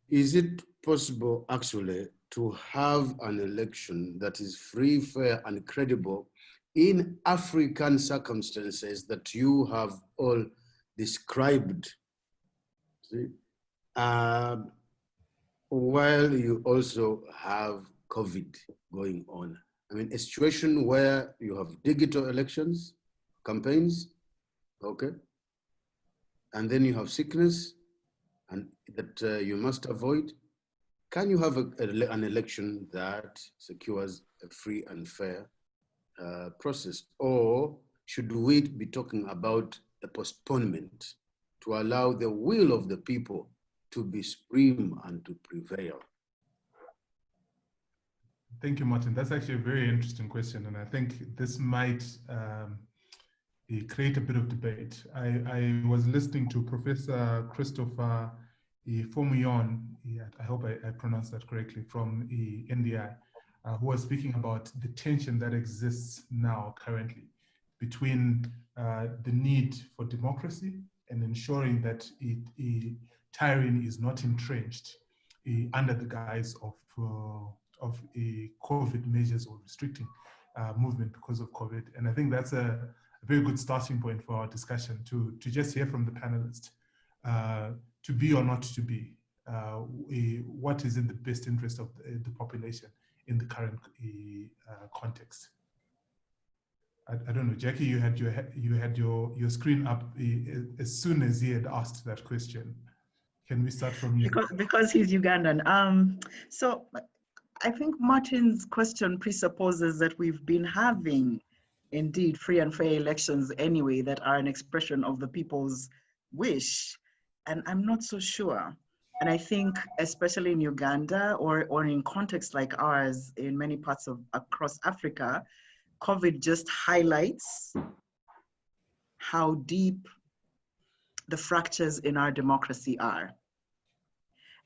Speaker 6: Is it possible actually to have an election that is free, fair, and credible in African circumstances that you have all described? See? While you also have COVID going on. I mean, a situation where you have digital elections, campaigns, okay? And then you have sickness and that you must avoid. Can you have an election that secures a free and fair process? Or should we be talking about a postponement to allow the will of the people to be supreme and to prevail?
Speaker 1: Thank you, Martin. That's actually a very interesting question, and I think this might create a bit of debate. I was listening to Professor Christopher Fomuyon, I hope I pronounced that correctly, from NDI, who was speaking about the tension that exists now currently between the need for democracy and ensuring that tyranny is not entrenched under the guise of COVID measures or restricting movement because of COVID. And I think that's a very good starting point for our discussion, to just hear from the panelists, to be or not to be, what is in the best interest of the population in the current context. I don't know, Jackie, you had your screen up as soon as he had asked that question. Can we start from you?
Speaker 4: Because he's Ugandan. So I think Martin's question presupposes that we've been having indeed free and fair elections anyway that are an expression of the people's wish. And I'm not so sure. And I think especially in Uganda or in contexts like ours in many parts of across Africa, COVID just highlights how deep the fractures in our democracy are.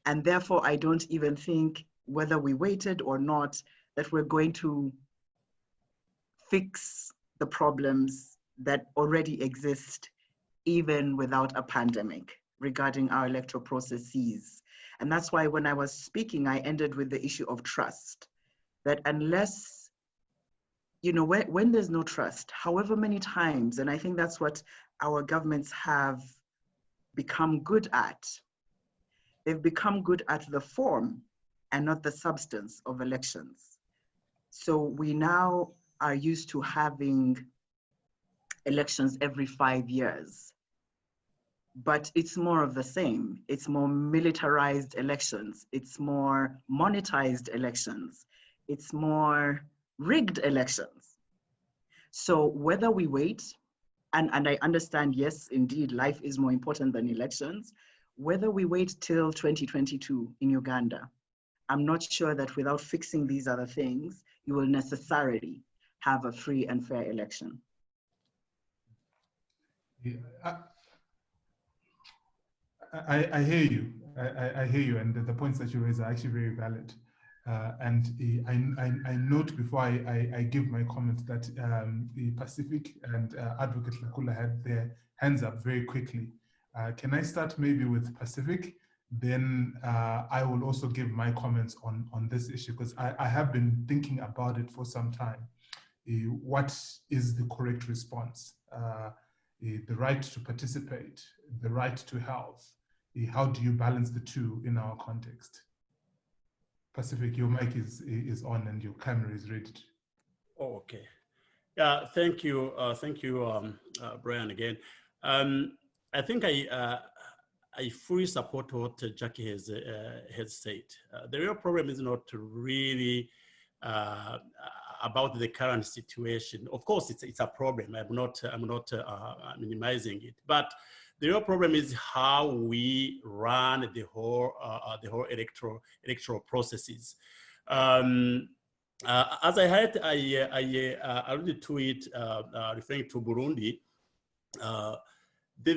Speaker 4: And therefore, I don't even think, whether we waited or not, that we're going to fix the problems that already exist, even without a pandemic, regarding our electoral processes. And that's why when I was speaking, I ended with the issue of trust, that unless, you know, when there's no trust, however many times, and I think that's what our governments have become good at, they've become good at the form and not the substance of elections. So we now are used to having elections every 5 years, but it's more of the same. It's more militarized elections. It's more monetized elections. It's more rigged elections. So whether we wait, and I understand, yes, indeed, life is more important than elections, whether we wait till 2022 in Uganda, I'm not sure that without fixing these other things, you will necessarily have a free and fair election.
Speaker 1: Yeah, I hear you. I hear you, and the points that you raise are actually very valid. And I note before I give my comment that the Pacifique and Advocate Tlakula had their hands up very quickly. Can I start maybe with Pacifique? Then I will also give my comments on this issue, because I have been thinking about it for some time. What is the correct response? The right to participate, the right to health. How do you balance the two in our context? Pacifique, your mic is on and your camera is ready.
Speaker 5: Oh, okay. Yeah, thank you, Brian, again. I think I fully support what Jackie has said. The real problem is not really about the current situation. Of course, it's a problem. I'm not minimizing it, but the real problem is how we run the whole electoral processes. As I heard, I alluded to it, referring to Burundi. The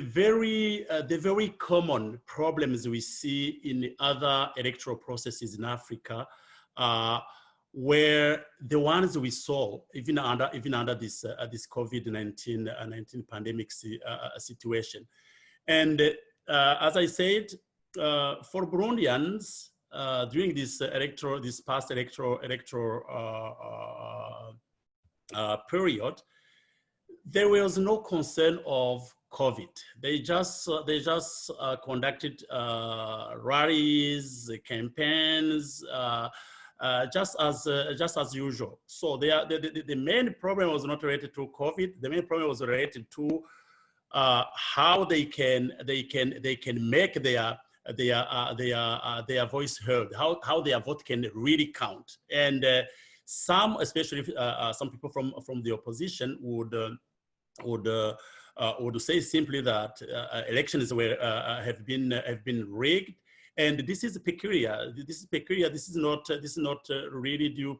Speaker 5: very common problems we see in other electoral processes in Africa were the ones we saw even under this COVID-19 pandemic situation. And as I said, for Burundians during this past electoral period, there was no concern of COVID. They just conducted rallies, campaigns, just as usual. So the main problem was not related to COVID. The main problem was related to how they can make their voice heard, how their vote can really count. And some, especially some people from the opposition, would say simply that elections have been rigged, and this is peculiar. This is peculiar. This is not really due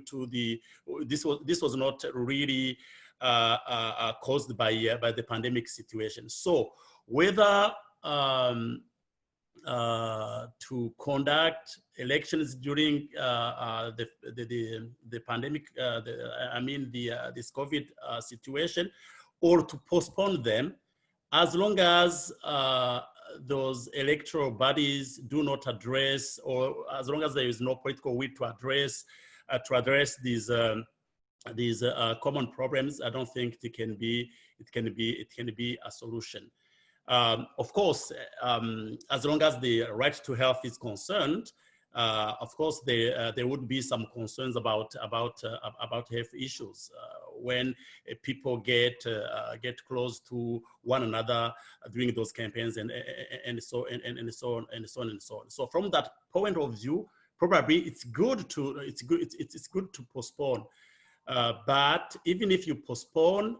Speaker 5: to the. This was not really caused by the pandemic situation. So whether to conduct elections during the pandemic, this COVID situation, or to postpone them, as long as those electoral bodies do not address, or as long as there is no political will to address these common problems, I don't think it can be a solution. Of course, as long as the right to health is concerned, of course, there would be some concerns about health issues when people get close to one another during those campaigns, and so on. So from that point of view, probably it's good to postpone. But even if you postpone,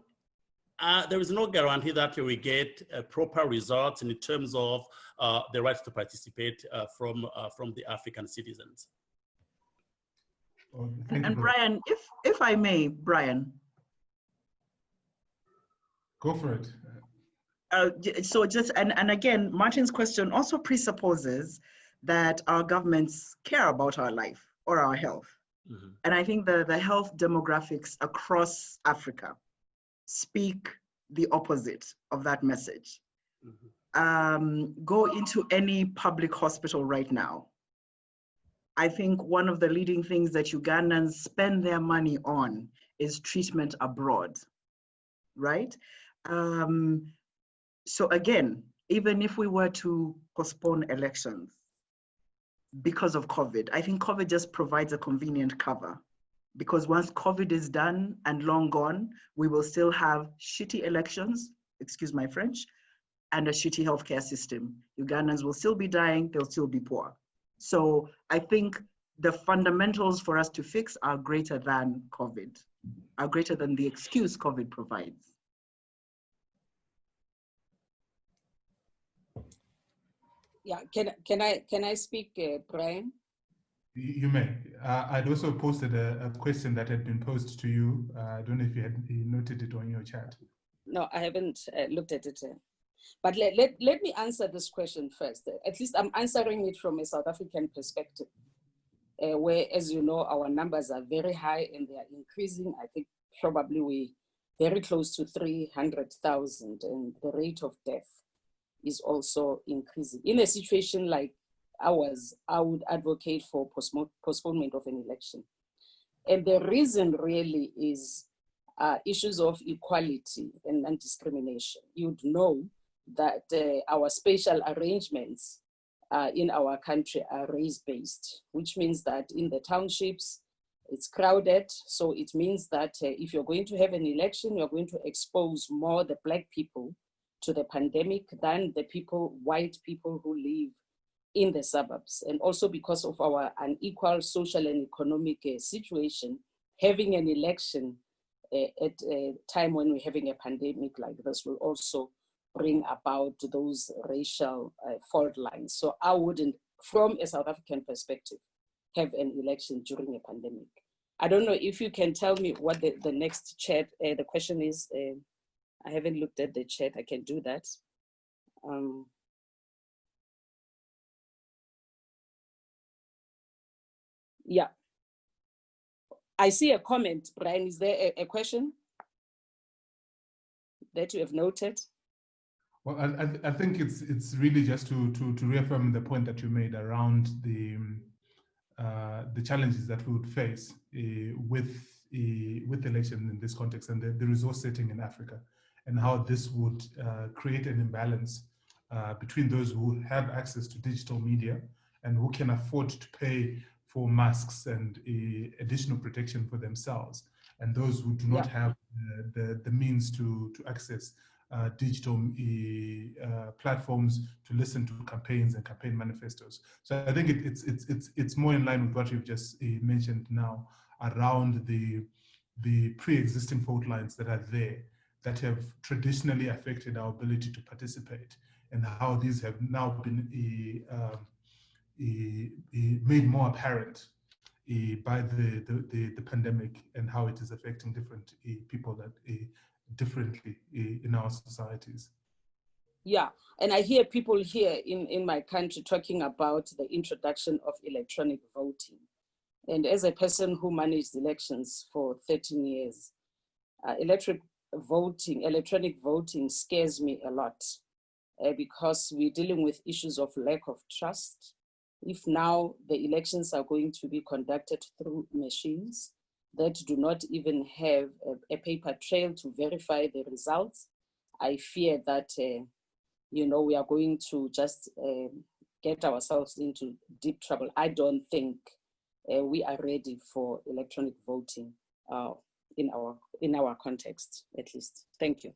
Speaker 5: there is no guarantee that you will get proper results in terms of the right to participate from the African citizens.
Speaker 4: And Brian, if I may, Brian.
Speaker 1: Go for it.
Speaker 4: So just, and again, Martin's question also presupposes that our governments care about our life or our health. Mm-hmm. And I think the health demographics across Africa speak the opposite of that message. Mm-hmm. Go into any public hospital right now. I think one of the leading things that Ugandans spend their money on is treatment abroad, right? So again, even if we were to postpone elections because of COVID, I think COVID just provides a convenient cover, because once COVID is done and long gone, we will still have shitty elections, excuse my French, and a shitty healthcare system. Ugandans will still be dying, they'll still be poor. So I think the fundamentals for us to fix are greater than COVID, are greater than the excuse COVID provides.
Speaker 2: Yeah, can I speak, Brian?
Speaker 1: You may. I'd also posted a question that had been posed to you. I don't know if you had noted it on your chat.
Speaker 2: No, I haven't looked at it. But let me answer this question first. At least I'm answering it from a South African perspective, where, as you know, our numbers are very high and they are increasing. I think probably we're very close to 300,000, and the rate of death is also increasing. In a situation like ours, I would advocate for postponement of an election. And the reason really is issues of equality and non-discrimination. You'd know that our spatial arrangements in our country are race-based, which means that in the townships, it's crowded. So it means that if you're going to have an election, you're going to expose more the Black people to the pandemic than the white people who live in the suburbs. And also because of our unequal social and economic situation, having an election at a time when we're having a pandemic like this will also bring about those racial fault lines. So I wouldn't, from a South African perspective, have an election during a pandemic. I don't know if you can tell me what the next chat, the question is. I haven't looked at the chat, I can do that. Yeah. I see a comment, Brian. Is there a question that you have noted?
Speaker 1: Well, I think it's really just to reaffirm the point that you made around the challenges that we would face with election in this context, and the resource setting in Africa, and how this would create an imbalance between those who have access to digital media and who can afford to pay for masks and additional protection for themselves, and those who do not have the means to access digital platforms to listen to campaigns and campaign manifestos. So I think it's more in line with what you've just mentioned now around the pre-existing fault lines that are there that have traditionally affected our ability to participate, and how these have now been made more apparent by the pandemic, and how it is affecting different people that differently in our societies.
Speaker 2: Yeah, and I hear people here in my country talking about the introduction of electronic voting. And as a person who managed elections for 13 years, voting, electronic voting scares me a lot because we're dealing with issues of lack of trust. If now the elections are going to be conducted through machines that do not even have a paper trail to verify the results, I fear that, you know, we are going to just get ourselves into deep trouble. I don't think we are ready for electronic voting in our context, at least. Thank you.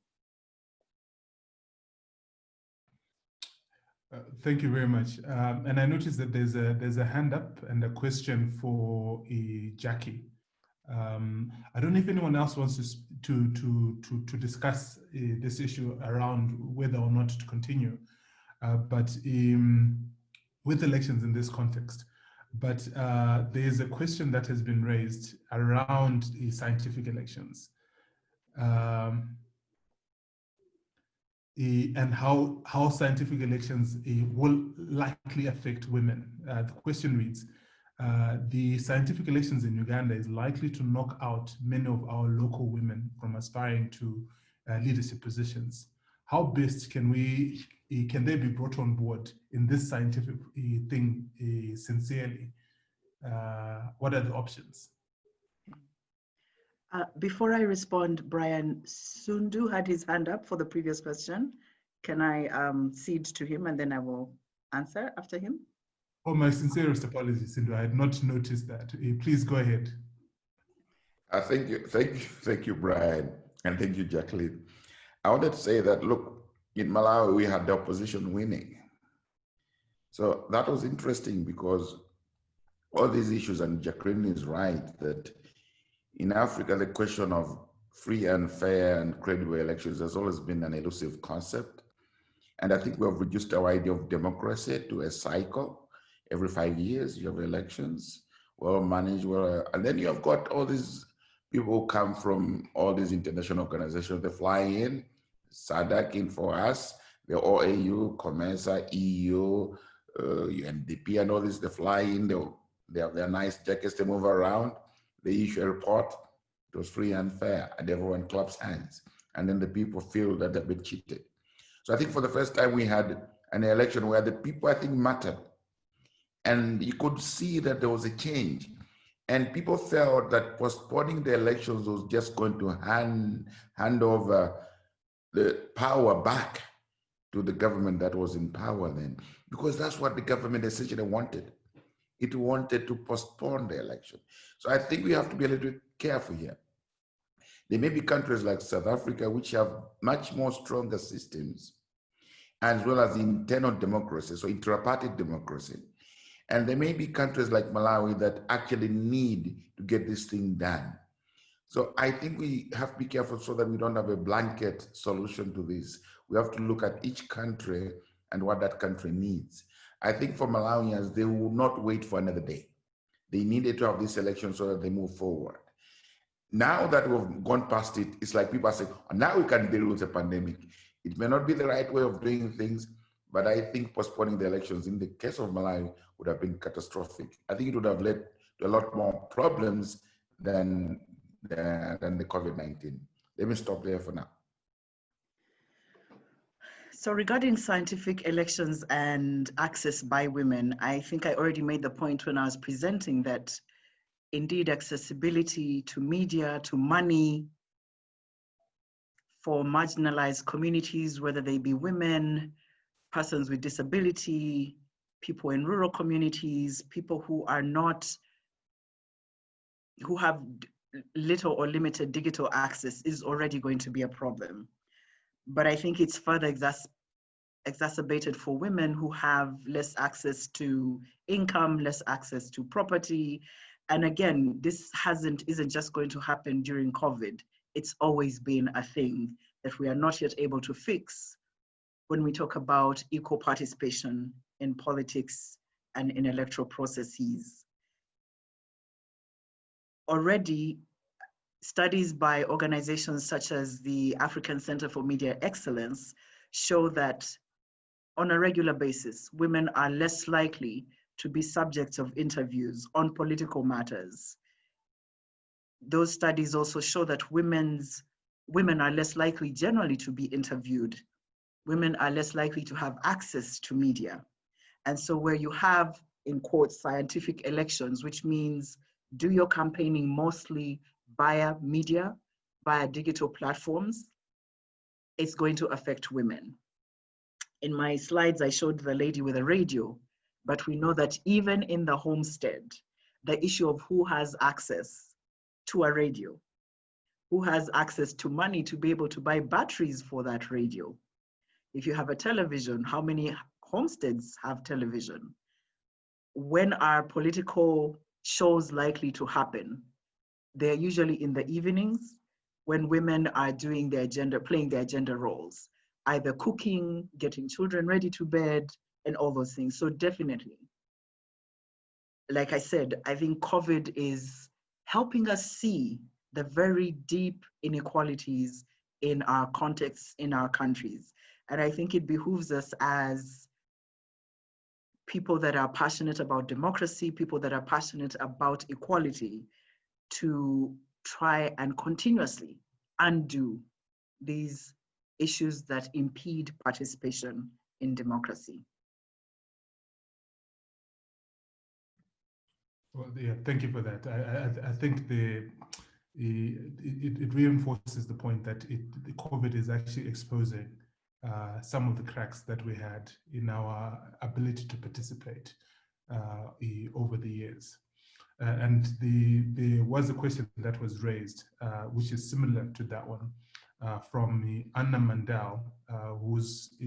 Speaker 1: Thank you very much. And I noticed that there's a hand up and a question for Jackie. I don't know if anyone else wants to discuss this issue around whether or not to continue, but with elections in this context. But there is a question that has been raised around scientific elections. And how scientific elections will likely affect women. The question reads, the scientific elections in Uganda is likely to knock out many of our local women from aspiring to leadership positions. How best can they be brought on board in this scientific thing sincerely? What are the options?
Speaker 4: Before I respond, Brian Sundu had his hand up for the previous question. Can I cede to him and then I will answer after him?
Speaker 1: Oh, my sincerest apologies, Sundu. I had not noticed that. Please go ahead.
Speaker 3: Thank you, Brian, and thank you, Jacqueline. I wanted to say that, look, in Malawi, we had the opposition winning. So that was interesting because all these issues, and Jacqueline is right, that in Africa, the question of free and fair and credible elections has always been an elusive concept. And I think we have reduced our idea of democracy to a cycle. Every 5 years, you have elections, well managed, and then you have got all these people who come from all these international organizations. They fly in, SADC in for us, the OAU, COMESA, EU, UNDP, and all this. They fly in, they have their nice jackets, they move around. They issue a report, it was free and fair, and everyone claps hands. And then the people feel that they've been cheated. So I think for the first time we had an election where the people, I think, mattered. And you could see that there was a change. And people felt that postponing the elections was just going to hand over the power back to the government that was in power then, because that's what the government essentially wanted. It wanted to postpone the election. So I think we have to be a little bit careful here. There may be countries like South Africa which have much more stronger systems, as well as internal democracy, so intra-party democracy. And there may be countries like Malawi that actually need to get this thing done. So I think we have to be careful so that we don't have a blanket solution to this. We have to look at each country and what that country needs. I think for Malawians, they will not wait for another day. They needed to have this election so that they move forward. Now that we've gone past it, it's like people are saying, oh, now we can deal with the pandemic. It may not be the right way of doing things, but I think postponing the elections in the case of Malawi would have been catastrophic. I think it would have led to a lot more problems than the COVID-19. Let me stop there for now.
Speaker 4: So regarding scientific elections and access by women, I think I already made the point when I was presenting that indeed accessibility to media, to money for marginalized communities, whether they be women, persons with disability, people in rural communities, people who are not, who have little or limited digital access is already going to be a problem. But I think it's further exacerbated for women who have less access to income, less access to property. And again, this isn't just going to happen during COVID. It's always been a thing that we are not yet able to fix when we talk about equal participation in politics and in electoral processes. Already, studies by organizations such as the African Center for Media Excellence show that on a regular basis, women are less likely to be subjects of interviews on political matters. Those studies also show that women's women are less likely generally to be interviewed. Women are less likely to have access to media. And so where you have, in quotes, scientific elections, which means do your campaigning mostly via media, via digital platforms, it's going to affect women. In my slides, I showed the lady with a radio, but we know that even in the homestead, the issue of who has access to a radio, who has access to money to be able to buy batteries for that radio. If you have a television, how many homesteads have television? When are political shows likely to happen? They're usually in the evenings when women are doing their playing their gender roles, either cooking, getting children ready to bed, and all those things. So definitely, like I said, I think COVID is helping us see the very deep inequalities in our contexts, in our countries. And I think it behooves us as people that are passionate about democracy, people that are passionate about equality, to try and continuously undo these issues that impede participation in democracy.
Speaker 1: Well, yeah, thank you for that. I think it reinforces the point that the COVID is actually exposing some of the cracks that we had in our ability to participate over the years. And there was a question that was raised, which is similar to that one, from Anna Mandel, who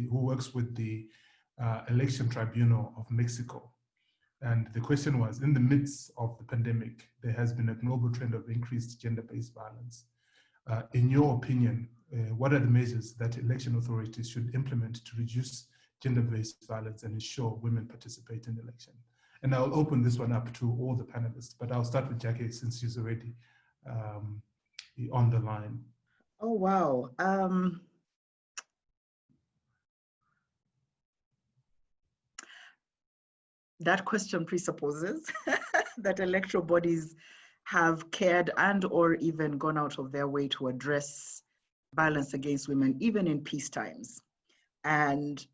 Speaker 1: works with the Election Tribunal of Mexico. And the question was, in the midst of the pandemic, there has been a global trend of increased gender-based violence. In your opinion, what are the measures that election authorities should implement to reduce gender-based violence and ensure women participate in the election? And I'll open this one up to all the panelists, but I'll start with Jackie since she's already on the line.
Speaker 4: Oh, wow. That question presupposes that electoral bodies have cared and or even gone out of their way to address violence against women, even in peace times. And,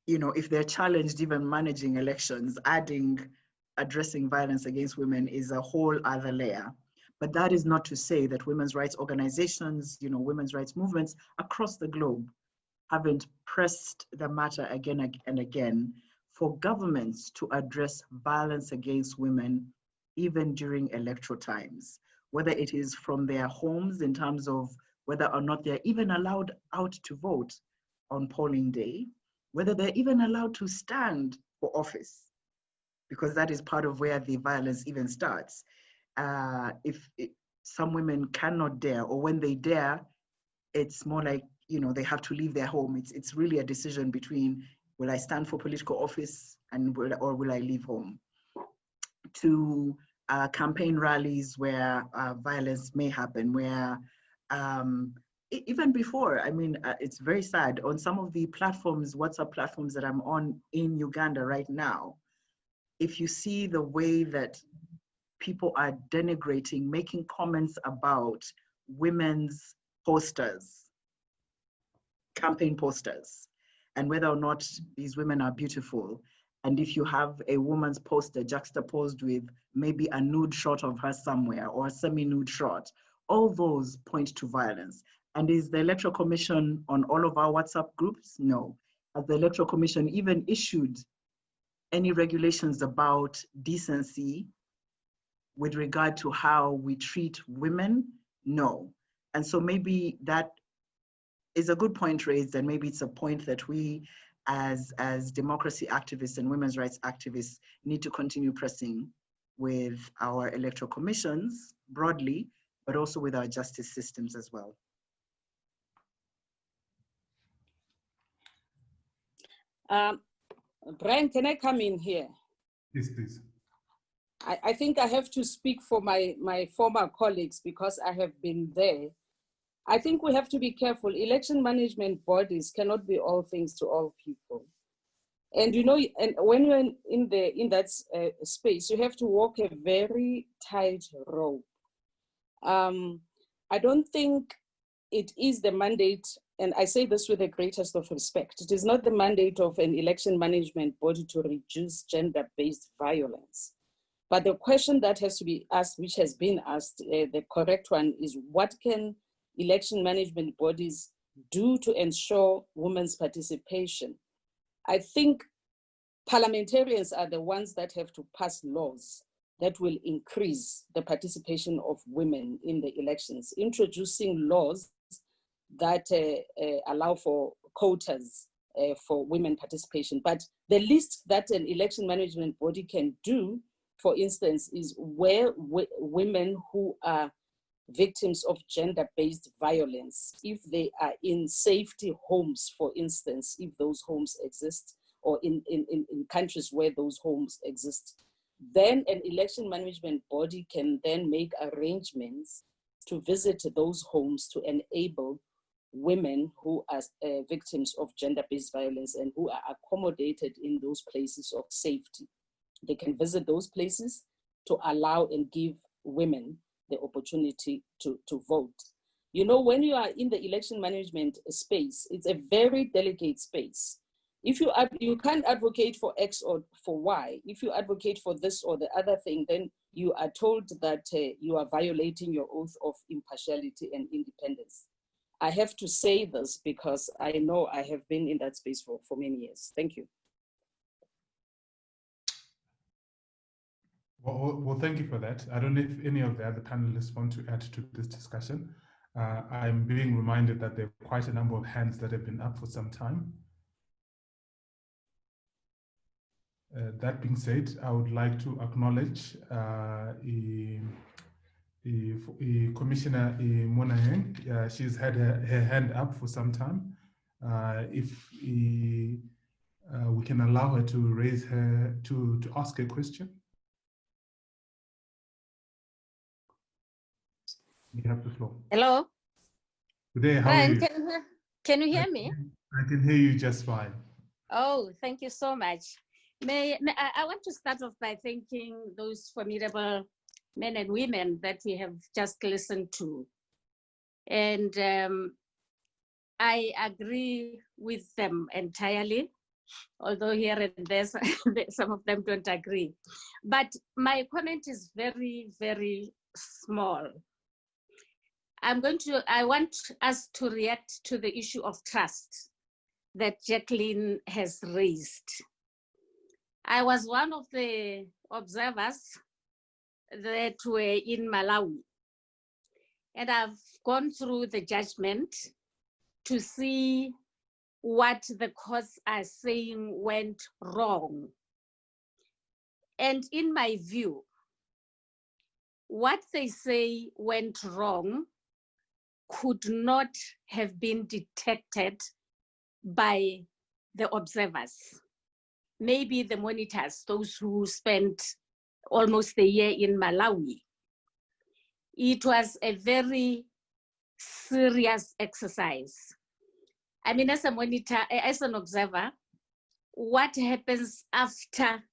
Speaker 4: you know, if they're challenged even managing elections, addressing violence against women is a whole other layer. But that is not to say that women's rights organizations, you know, women's rights movements across the globe haven't pressed the matter again and again for governments to address violence against women, even during electoral times, whether it is from their homes in terms of whether or not they're even allowed out to vote on polling day, whether they're even allowed to stand for office, because that is part of where the violence even starts. Some women cannot dare, or when they dare, it's more like, you know, they have to leave their home. It's really a decision between, will I stand for political office or will I leave home? To campaign rallies where violence may happen, where even before, I mean, it's very sad. On some of the platforms, WhatsApp platforms that I'm on in Uganda right now, if you see the way that people are denigrating, making comments about women's posters, campaign posters, and whether or not these women are beautiful. And if you have a woman's poster juxtaposed with maybe a nude shot of her somewhere or a semi-nude shot, all those point to violence. And is the Electoral Commission on all of our WhatsApp groups? No. Has the Electoral Commission even issued any regulations about decency with regard to how we treat women? No. And so maybe that is a good point raised, and maybe it's a point that we as democracy activists and women's rights activists need to continue pressing with our electoral commissions broadly, but also with our justice systems as well.
Speaker 2: Brian, can I come in here?
Speaker 1: Yes, please.
Speaker 2: I think I have to speak for my former colleagues because I have been there. I think we have to be careful. Election management bodies cannot be all things to all people. And you know, and when you're in that space, you have to walk a very tight rope. I don't think it is the mandate, and I say this with the greatest of respect, it is not the mandate of an election management body to reduce gender-based violence. But the question that has to be asked, which has been asked, the correct one is, what can election management bodies do to ensure women's participation? I think parliamentarians are the ones that have to pass laws that will increase the participation of women in the elections, introducing laws that allow for quotas for women participation. But the least that an election management body can do, for instance, is where women who are victims of gender-based violence, if they are in safety homes, for instance, if those homes exist, or in countries where those homes exist, then an election management body can then make arrangements to visit those homes to enable women who are victims of gender-based violence and who are accommodated in those places of safety. They can visit those places to allow and give women the opportunity to vote. You know, when you are in the election management space, it's a very delicate space. If you can't advocate for X or for Y, if you advocate for this or the other thing, then you are told that you are violating your oath of impartiality and independence. I have to say this because I know I have been in that space for many years. Thank you.
Speaker 1: Well, thank you for that. I don't know if any of the other panelists want to add to this discussion. I'm being reminded that there are quite a number of hands that have been up for some time. That being said, I would like to acknowledge Commissioner Monaheng. She's had her hand up for some time. If we can allow her to raise her, to ask a question. You have the floor.
Speaker 7: Hello.
Speaker 1: Good day, how
Speaker 7: Brian,
Speaker 1: are you?
Speaker 7: can you hear me?
Speaker 1: I can hear you just fine.
Speaker 7: Oh, thank you so much. I want to start off by thanking those formidable men and women that we have just listened to. And I agree with them entirely, although here and there, some of them don't agree. But my comment is very, very small. I want us to react to the issue of trust that Jacqueline has raised. I was one of the observers that were in Malawi, and I've gone through the judgment to see what the courts are saying went wrong. And in my view, what they say went wrong could not have been detected by the observers. Maybe the monitors, those who spent almost a year in Malawi. It was a very serious exercise. I mean, as a monitor, as an observer, what happens after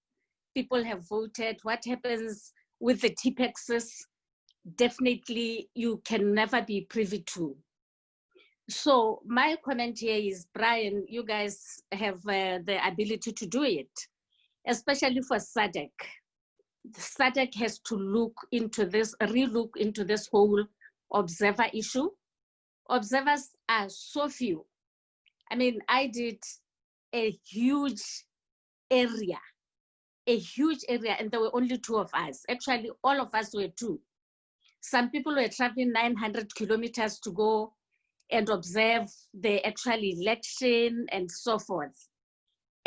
Speaker 7: people have voted, what happens with the TPEXs, definitely you can never be privy to. So my comment here is, Brian, you guys have the ability to do it, especially for SADC. SADC has to look into this, relook into this whole observer issue. Observers are so few. I mean, I did a huge area, and there were only 2 of us. Actually, all of us were 2. Some people were traveling 900 kilometers to go and observe the actual election and so forth.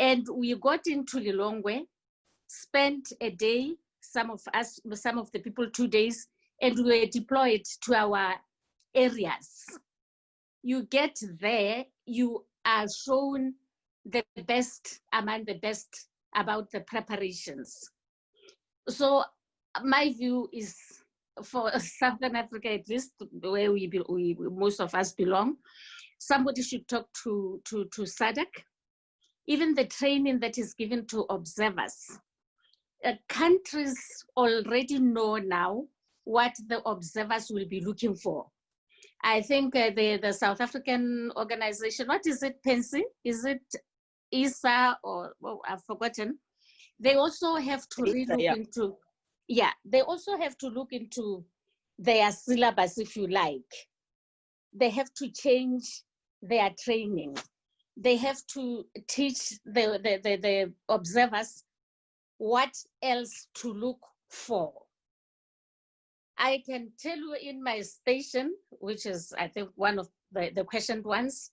Speaker 7: And we got into Lilongwe, spent a day, some of the people 2 days, and we were deployed to our areas. You get there, you are shown the best among the best about the preparations. So my view is, for Southern Africa, at least where we most of us belong, somebody should talk to SADC. Even the training that is given to observers. Countries already know now what the observers will be looking for. I think the South African organization, what is it, Pansy? Is it ISA or I've forgotten? They also have to relook into, they also have to look into their syllabus, if you like. They have to change their training. They have to teach the observers what else to look for. I can tell you in my station, which is, I think, one of the questioned ones,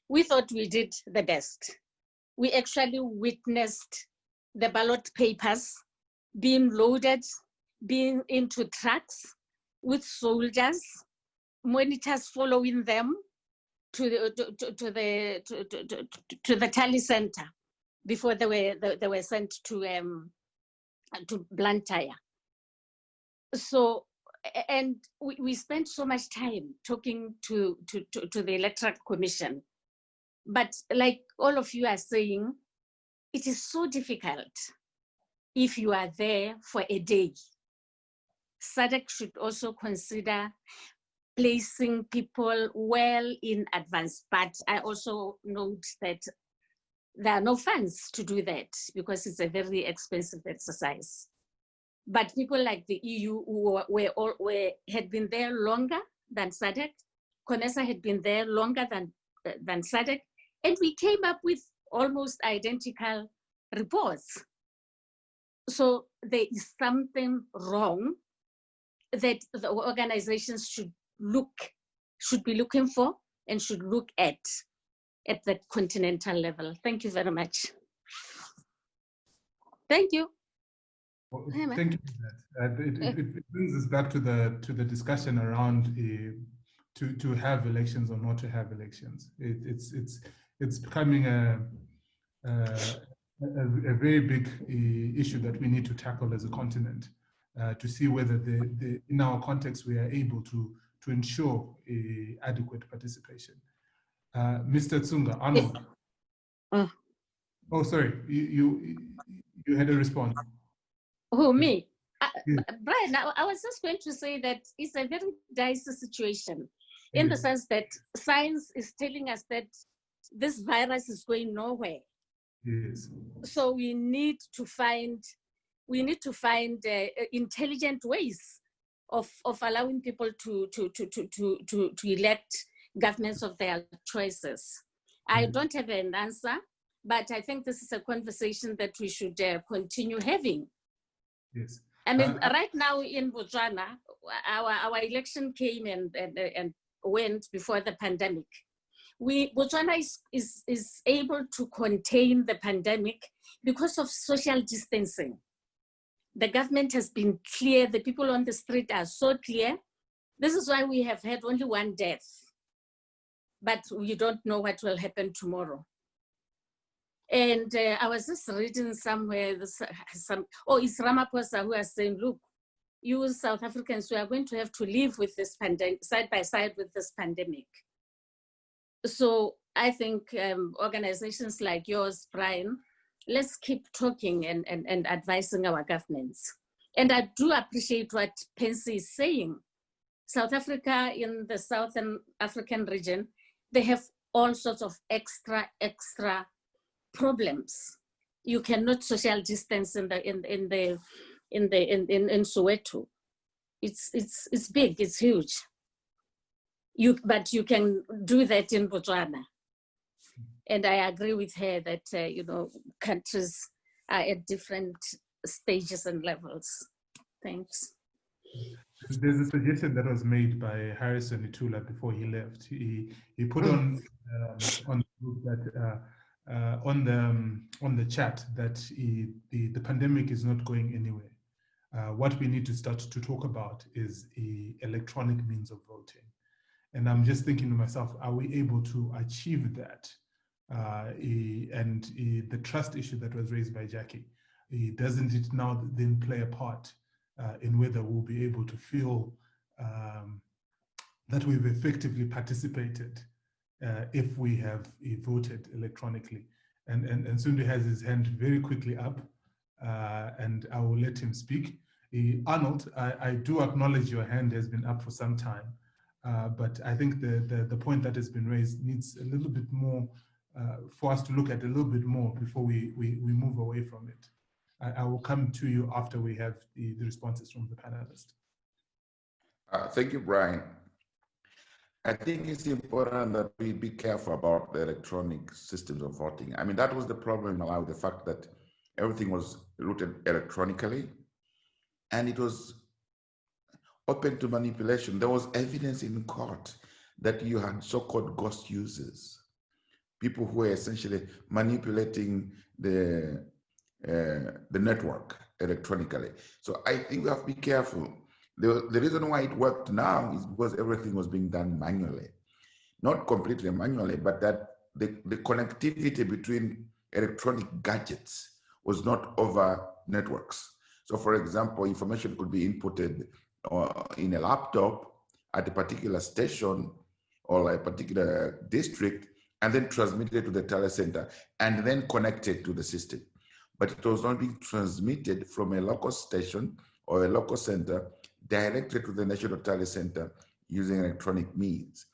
Speaker 7: we thought we did the best. We actually witnessed the ballot papers being loaded, being into trucks with soldiers, monitors following them to the tally center before they were sent to Blantyre. So, and we spent so much time talking to the Electoral Commission. But like all of you are saying, it is so difficult if you are there for a day. SADC should also consider placing people well in advance. But I also note that there are no funds to do that because it's a very expensive exercise. But people like the EU who had been there longer than SADC, COMESA had been there longer than SADC, and we came up with almost identical reports. So there is something wrong that the organizations should be looking for and should look at the continental level. Thank you very much. Thank you.
Speaker 1: Well, thank you for that. It brings us back to the discussion around to have elections or not to have elections. It's becoming a very big issue that we need to tackle as a continent to see whether in our context we are able to ensure adequate participation. Mr. Tsunga, Arnold. Oh, sorry, you had a response.
Speaker 7: Who, me?
Speaker 1: Yeah.
Speaker 7: Brian, I was just going to say that it's a very dicey situation in the sense that science is telling us that this virus is going nowhere.
Speaker 1: Yes.
Speaker 7: So we need to find intelligent ways of allowing people to elect governments of their choices. I don't have an answer, but I think this is a conversation that we should continue having. Yes. I mean, right now in Botswana, our election came and went before the pandemic. Botswana is able to contain the pandemic because of social distancing. The government has been clear. The people on the street are so clear. This is why we have had only one death, but we don't know what will happen tomorrow. And I was just reading somewhere, it's Ramaphosa who was saying, look, you South Africans, we are going to have to live with this pandemic, side by side with this pandemic. So I think organizations like yours, Brian, let's keep talking and advising our governments. And I do appreciate what Pansy is saying. South Africa, in the Southern African region, they have all sorts of extra problems. You cannot social distance in Soweto. It's big, it's huge. But you can do that in Botswana. And I agree with her that countries are at different stages and levels. Thanks.
Speaker 1: There's a suggestion that was made by Harrison Itula before he left. He put on the chat that the pandemic is not going anywhere. What we need to start to talk about is electronic means of voting. And I'm just thinking to myself, are we able to achieve that? And the trust issue that was raised by Jackie, doesn't it now then play a part in whether we'll be able to feel that we've effectively participated if we have voted electronically? And Sundu has his hand very quickly up, and I will let him speak. Arnold, I do acknowledge your hand has been up for some time. But I think the point that has been raised needs a little bit more for us to look at a little bit more before we move away from it. I will come to you after we have the responses from the panelists.
Speaker 3: Thank you, Brian. I think it's important that we be careful about the electronic systems of voting. I mean, that was the problem in Malawi, the fact that everything was routed electronically and it was open to manipulation. There was evidence in court that you had so-called ghost users, people who were essentially manipulating the network electronically. So I think we have to be careful. The reason why it worked now is because everything was being done manually. Not completely manually, but that the connectivity between electronic gadgets was not over networks. So for example, information could be inputted in a laptop at a particular station or a particular district and then transmitted to the telecenter and then connected to the system. But it was not being transmitted from a local station or a local center directly to the national telecenter using electronic means,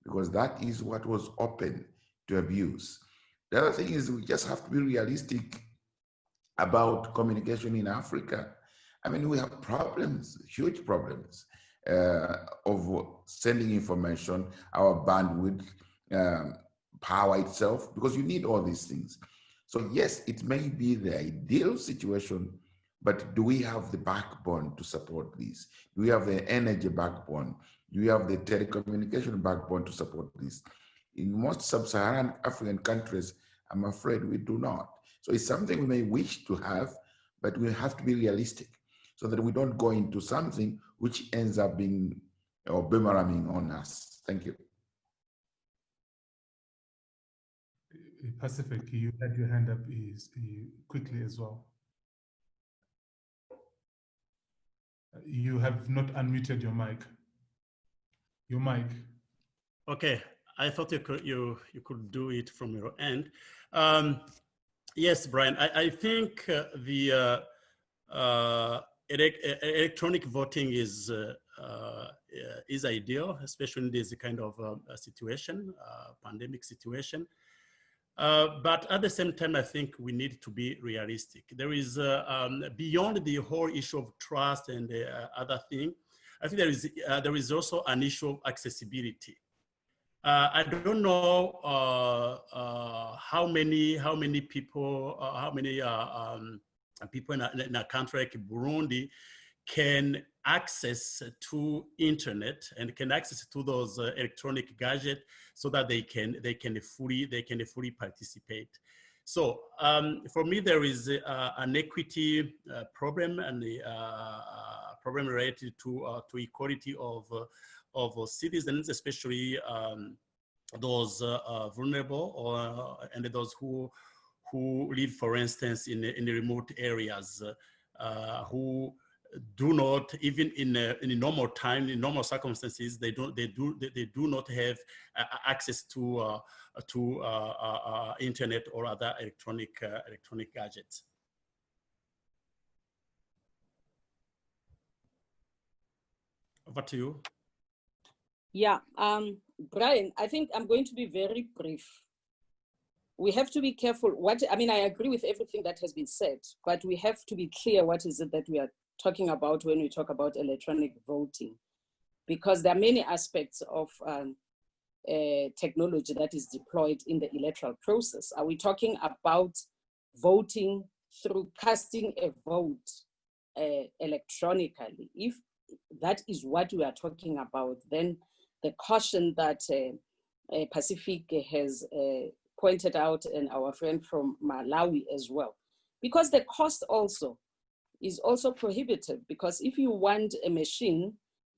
Speaker 3: because that is what was open to abuse. The other thing is we just have to be realistic about communication in Africa. I mean, we have problems, huge problems of sending information, our bandwidth, power itself, because you need all these things. So yes, it may be the ideal situation, but do we have the backbone to support this? Do we have the energy backbone? Do we have the telecommunication backbone to support this? In most sub-Saharan African countries, I'm afraid we do not. So it's something we may wish to have, but we have to be realistic so that we don't go into something which ends up being or boomeranging on us. Thank you.
Speaker 1: Pacifique, you had your hand up quickly as well. You have not unmuted your mic. Your mic.
Speaker 5: Okay, I thought you could do it from your end. Yes, Brian, I think the electronic voting is ideal, especially in this kind of situation, pandemic situation. But at the same time, I think we need to be realistic. There is, beyond the whole issue of trust and the other thing, I think there is also an issue of accessibility. I don't know how many people, people in a country like Burundi can access to internet and can access to those electronic gadgets so that they can fully participate. So for me, there is an equity problem and the problem related to equality of citizens, especially those vulnerable and those who live, for instance, in the remote areas, who do not, even in normal time, in normal circumstances, they do not have access to internet or other electronic gadgets. Over to you.
Speaker 2: Yeah, Brian, I think I'm going to be very brief. We have to be careful. I agree with everything that has been said, but we have to be clear what is it that we are talking about when we talk about electronic voting, because there are many aspects of technology that is deployed in the electoral process. Are we talking about voting through casting a vote electronically? If that is what we are talking about, then the caution that Pacifique has pointed out, and our friend from Malawi as well, because the cost also is also prohibitive, because if you want a machine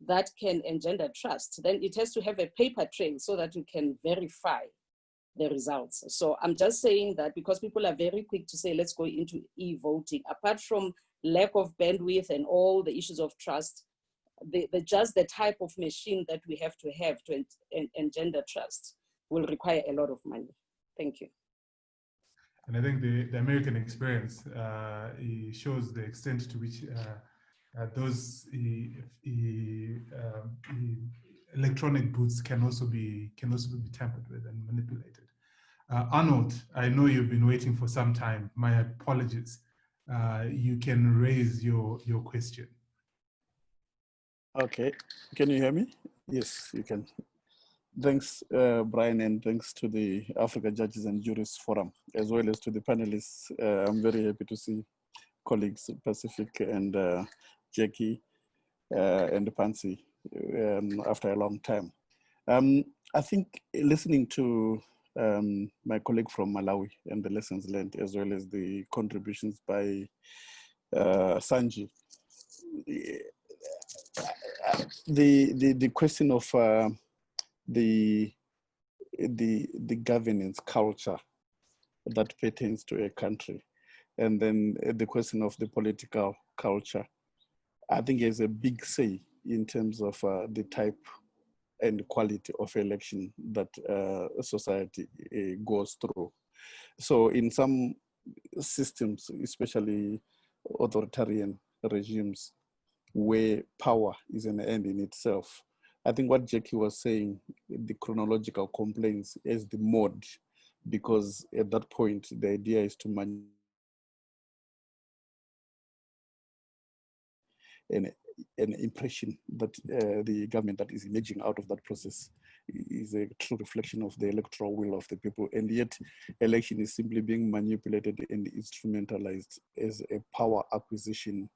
Speaker 2: that can engender trust, then it has to have a paper trail so that you can verify the results. So I'm just saying that because people are very quick to say, let's go into e-voting, apart from lack of bandwidth and all the issues of trust, just the type of machine that we have to engender trust will require a lot of money. Thank you.
Speaker 1: And I think the American experience shows the extent to which those electronic votes can also be tampered with and manipulated. Arnold, I know you've been waiting for some time. My apologies. You can raise your question.
Speaker 8: Okay, can you hear me? Yes, you can. Thanks, Brian, and thanks to the Africa Judges and Juries Forum, as well as to the panelists. I'm very happy to see colleagues Pacifique and Jackie and Pansy after a long time. I think listening to my colleague from Malawi and the lessons learned, as well as the contributions by Sanji, the question of the governance culture that pertains to a country, and then the question of the political culture, I think is a big say in terms of the type and quality of election that a society goes through. So in some systems, especially authoritarian regimes, where power is an end in itself, I think what Jackie was saying, the chronological complaints is the mode, because at that point, the idea is to manage an impression that the government that is emerging out of that process is a true reflection of the electoral will of the people. And yet election is simply being manipulated and instrumentalized as a power acquisition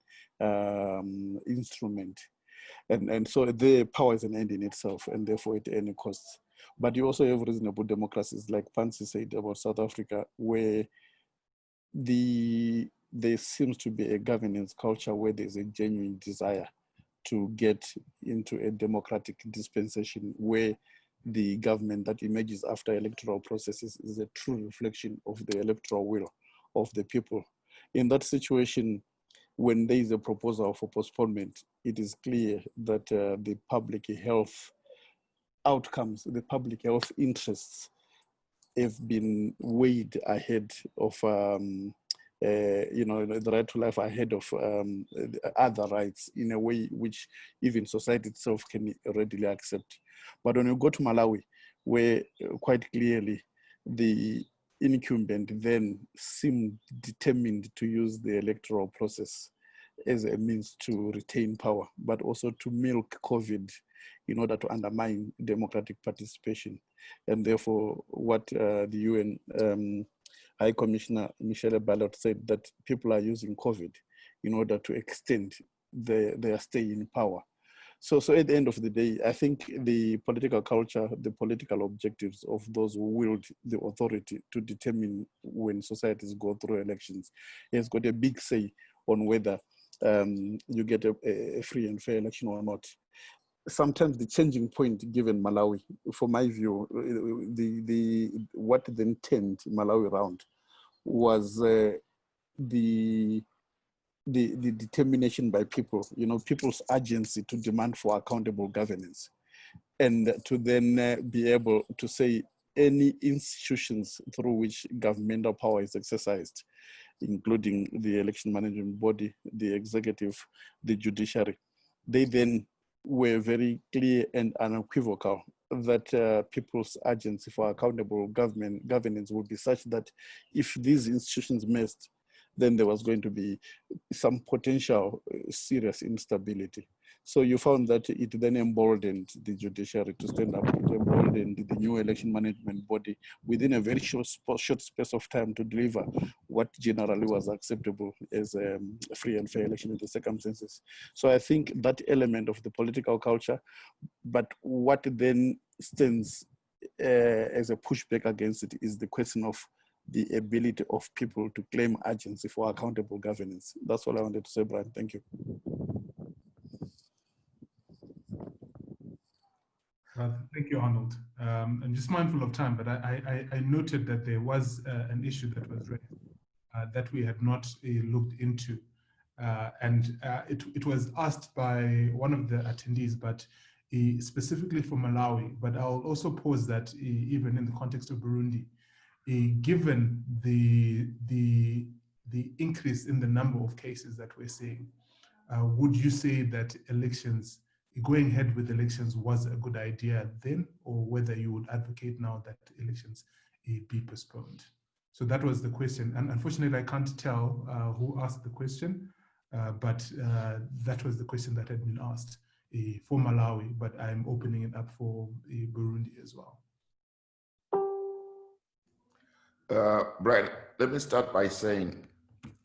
Speaker 8: instrument. And so the power is an end in itself, and therefore at any cost. But you also have reasonable democracies, like Pansy said about South Africa, where there seems to be a governance culture where there's a genuine desire to get into a democratic dispensation where the government that emerges after electoral processes is a true reflection of the electoral will of the people. In that situation, when there is a proposal for postponement, it is clear that the public health outcomes, the public health interests have been weighed ahead of the right to life, ahead of other rights in a way which even society itself can readily accept. But when you go to Malawi, where quite clearly the incumbent then seemed determined to use the electoral process as a means to retain power, but also to milk COVID in order to undermine democratic participation. And therefore, what the UN High Commissioner Michelle Ballot said, that people are using COVID in order to extend their stay in power. So at the end of the day, I think the political culture, the political objectives of those who wield the authority to determine when societies go through elections has got a big say on whether you get a free and fair election or not. Sometimes the changing point given Malawi, for my view, what then turned Malawi around was the determination by people, people's urgency to demand for accountable governance, and to then be able to say any institutions through which governmental power is exercised, including the election management body, the executive, the judiciary, they then were very clear and unequivocal that people's urgency for accountable governance would be such that if these institutions messed, then there was going to be some potential serious instability. So you found that it then emboldened the judiciary to stand up, it emboldened the new election management body within a very short space of time to deliver what generally was acceptable as a free and fair election in the circumstances. So I think that element of the political culture, but what then stands as a pushback against it is the question of the ability of people to claim agency for accountable governance. That's all I wanted to say, Brian. Thank you.
Speaker 1: Thank you, Arnold. I'm just mindful of time, but I noted that there was an issue that was raised that we had not looked into. And it was asked by one of the attendees, but specifically for Malawi. But I'll also pose that even in the context of Burundi, given the increase in the number of cases that we're seeing, would you say that elections going ahead with elections was a good idea then, or whether you would advocate now that elections be postponed. So that was the question. And unfortunately, I can't tell who asked the question, but that was the question that had been asked for Malawi, but I'm opening it up for Burundi as well.
Speaker 3: Brian, let me start by saying,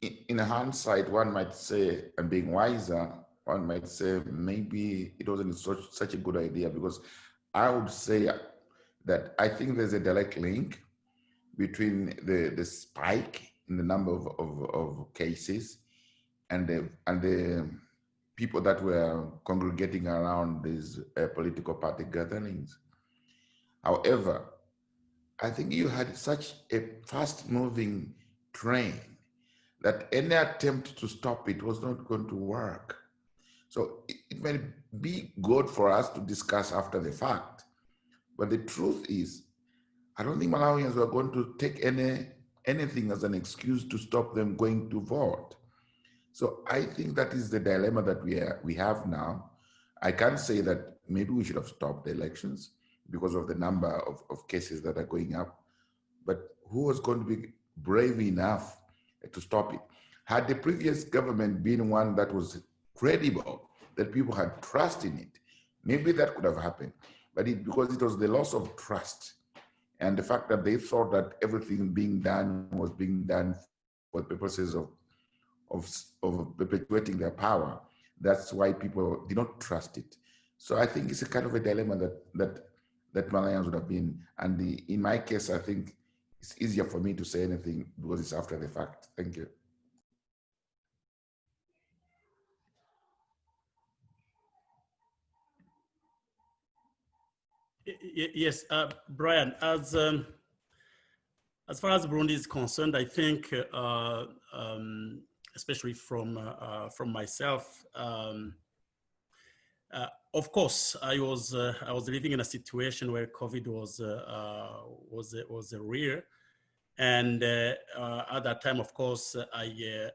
Speaker 3: in hindsight, one might say, and being wiser, one might say maybe it wasn't such a good idea, because I would say that I think there's a direct link between the spike in the number of cases and the people that were congregating around these political party gatherings. However, I think you had such a fast-moving train that any attempt to stop it was not going to work. So it may be good for us to discuss after the fact, but the truth is, I don't think Malawians were going to take anything as an excuse to stop them going to vote. So I think that is the dilemma that we have now. I can't say that maybe we should have stopped the elections because of the number of cases that are going up, but who was going to be brave enough to stop it? Had the previous government been one that was credible, that people had trust in it, maybe that could have happened. But because it was the loss of trust and the fact that they thought that everything being done was being done for purposes of perpetuating their power, that's why people did not trust it. So I think it's a kind of a dilemma that Malawians would have been. And in my case, I think it's easier for me to say anything because it's after the fact. Thank you.
Speaker 5: Yes, Brian, as far as Burundi is concerned, I think, especially from myself, of course, I was living in a situation where COVID was real, and at that time, of course, I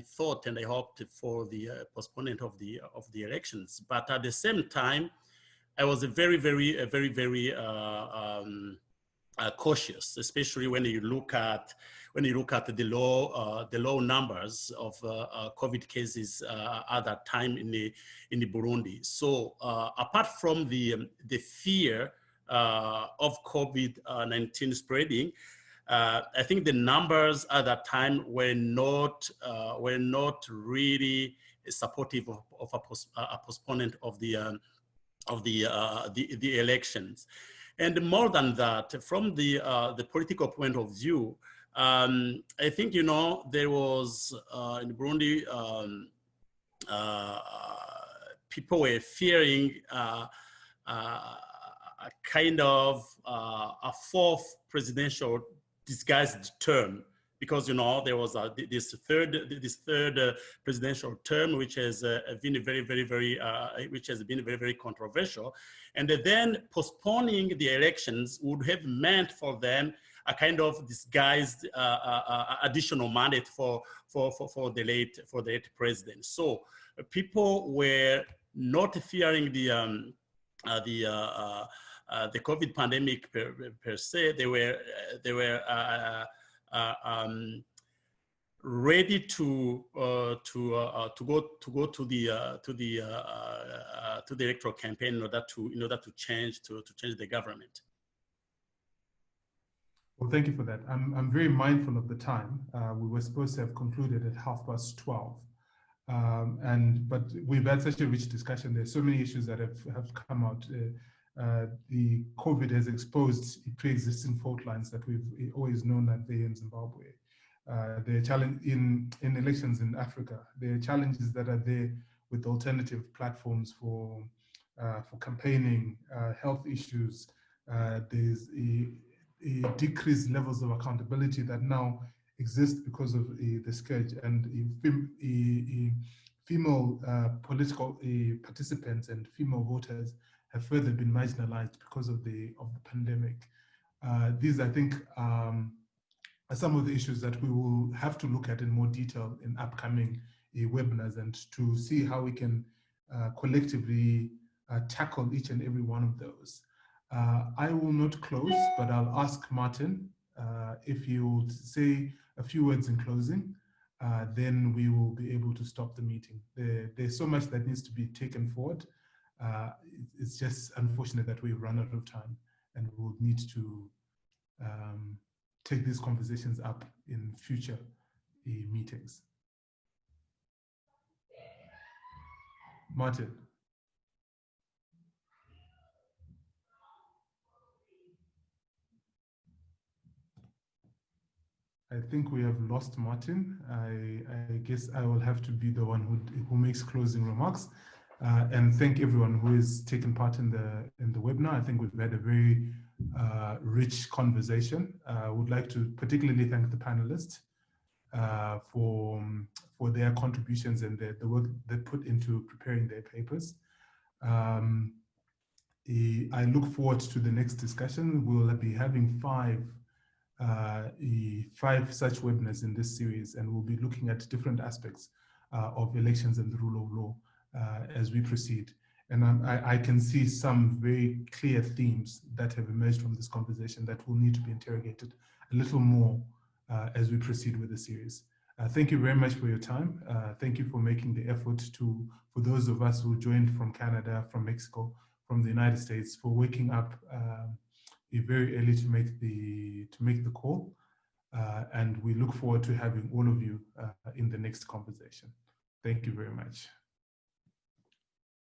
Speaker 5: thought and I hoped for the postponement of the elections, but at the same time, I was very cautious, especially when you look at the low numbers of COVID cases at that time in the Burundi. So apart from the fear of COVID-19 spreading, I think the numbers at that time were not really supportive of a postponement of the elections. And more than that, from the political point of view, I think, you know, there was in Burundi, people were fearing a kind of a fourth presidential disguised term, because, you know, there was this third presidential term, which has been very controversial, and then postponing the elections would have meant for them a kind of disguised additional mandate for the late president. So people were not fearing the COVID pandemic per se. They were ready to go to the electoral campaign in order to change the government.
Speaker 1: Well, thank you for that. I'm very mindful of the time. We were supposed to have concluded at 12:30. But we've had such a rich discussion. There's so many issues that have come out. The COVID has exposed pre-existing fault lines that we've always known that they're in Zimbabwe. There are challenges in elections in Africa. There are challenges that are there with alternative platforms for campaigning, health issues. There's a decreased levels of accountability that now exist because of the scourge, and female political participants and female voters have further been marginalized because of the pandemic. These, I think, are some of the issues that we will have to look at in more detail in upcoming webinars, and to see how we can collectively tackle each and every one of those. I will not close, but I'll ask Martin if he will say a few words in closing, then we will be able to stop the meeting. There's so much that needs to be taken forward. It's just unfortunate that we've run out of time, and we will need to take these conversations up in future meetings. Martin. I think we have lost Martin. I guess I will have to be the one who makes closing remarks, and thank everyone who has taken part in the webinar. I think we've had a very rich conversation. I would like to particularly thank the panelists for their contributions and the work they put into preparing their papers. I look forward to the next discussion. We'll be having five such webinars in this series, and we'll be looking at different aspects of elections and the rule of law as we proceed. And I can see some very clear themes that have emerged from this conversation that will need to be interrogated a little more as we proceed with the series. Thank you very much for your time. Thank you for making the effort for those of us who joined from Canada, from Mexico, from the United States, for waking up very early to make the call, and we look forward to having all of you in the next conversation. Thank you very much.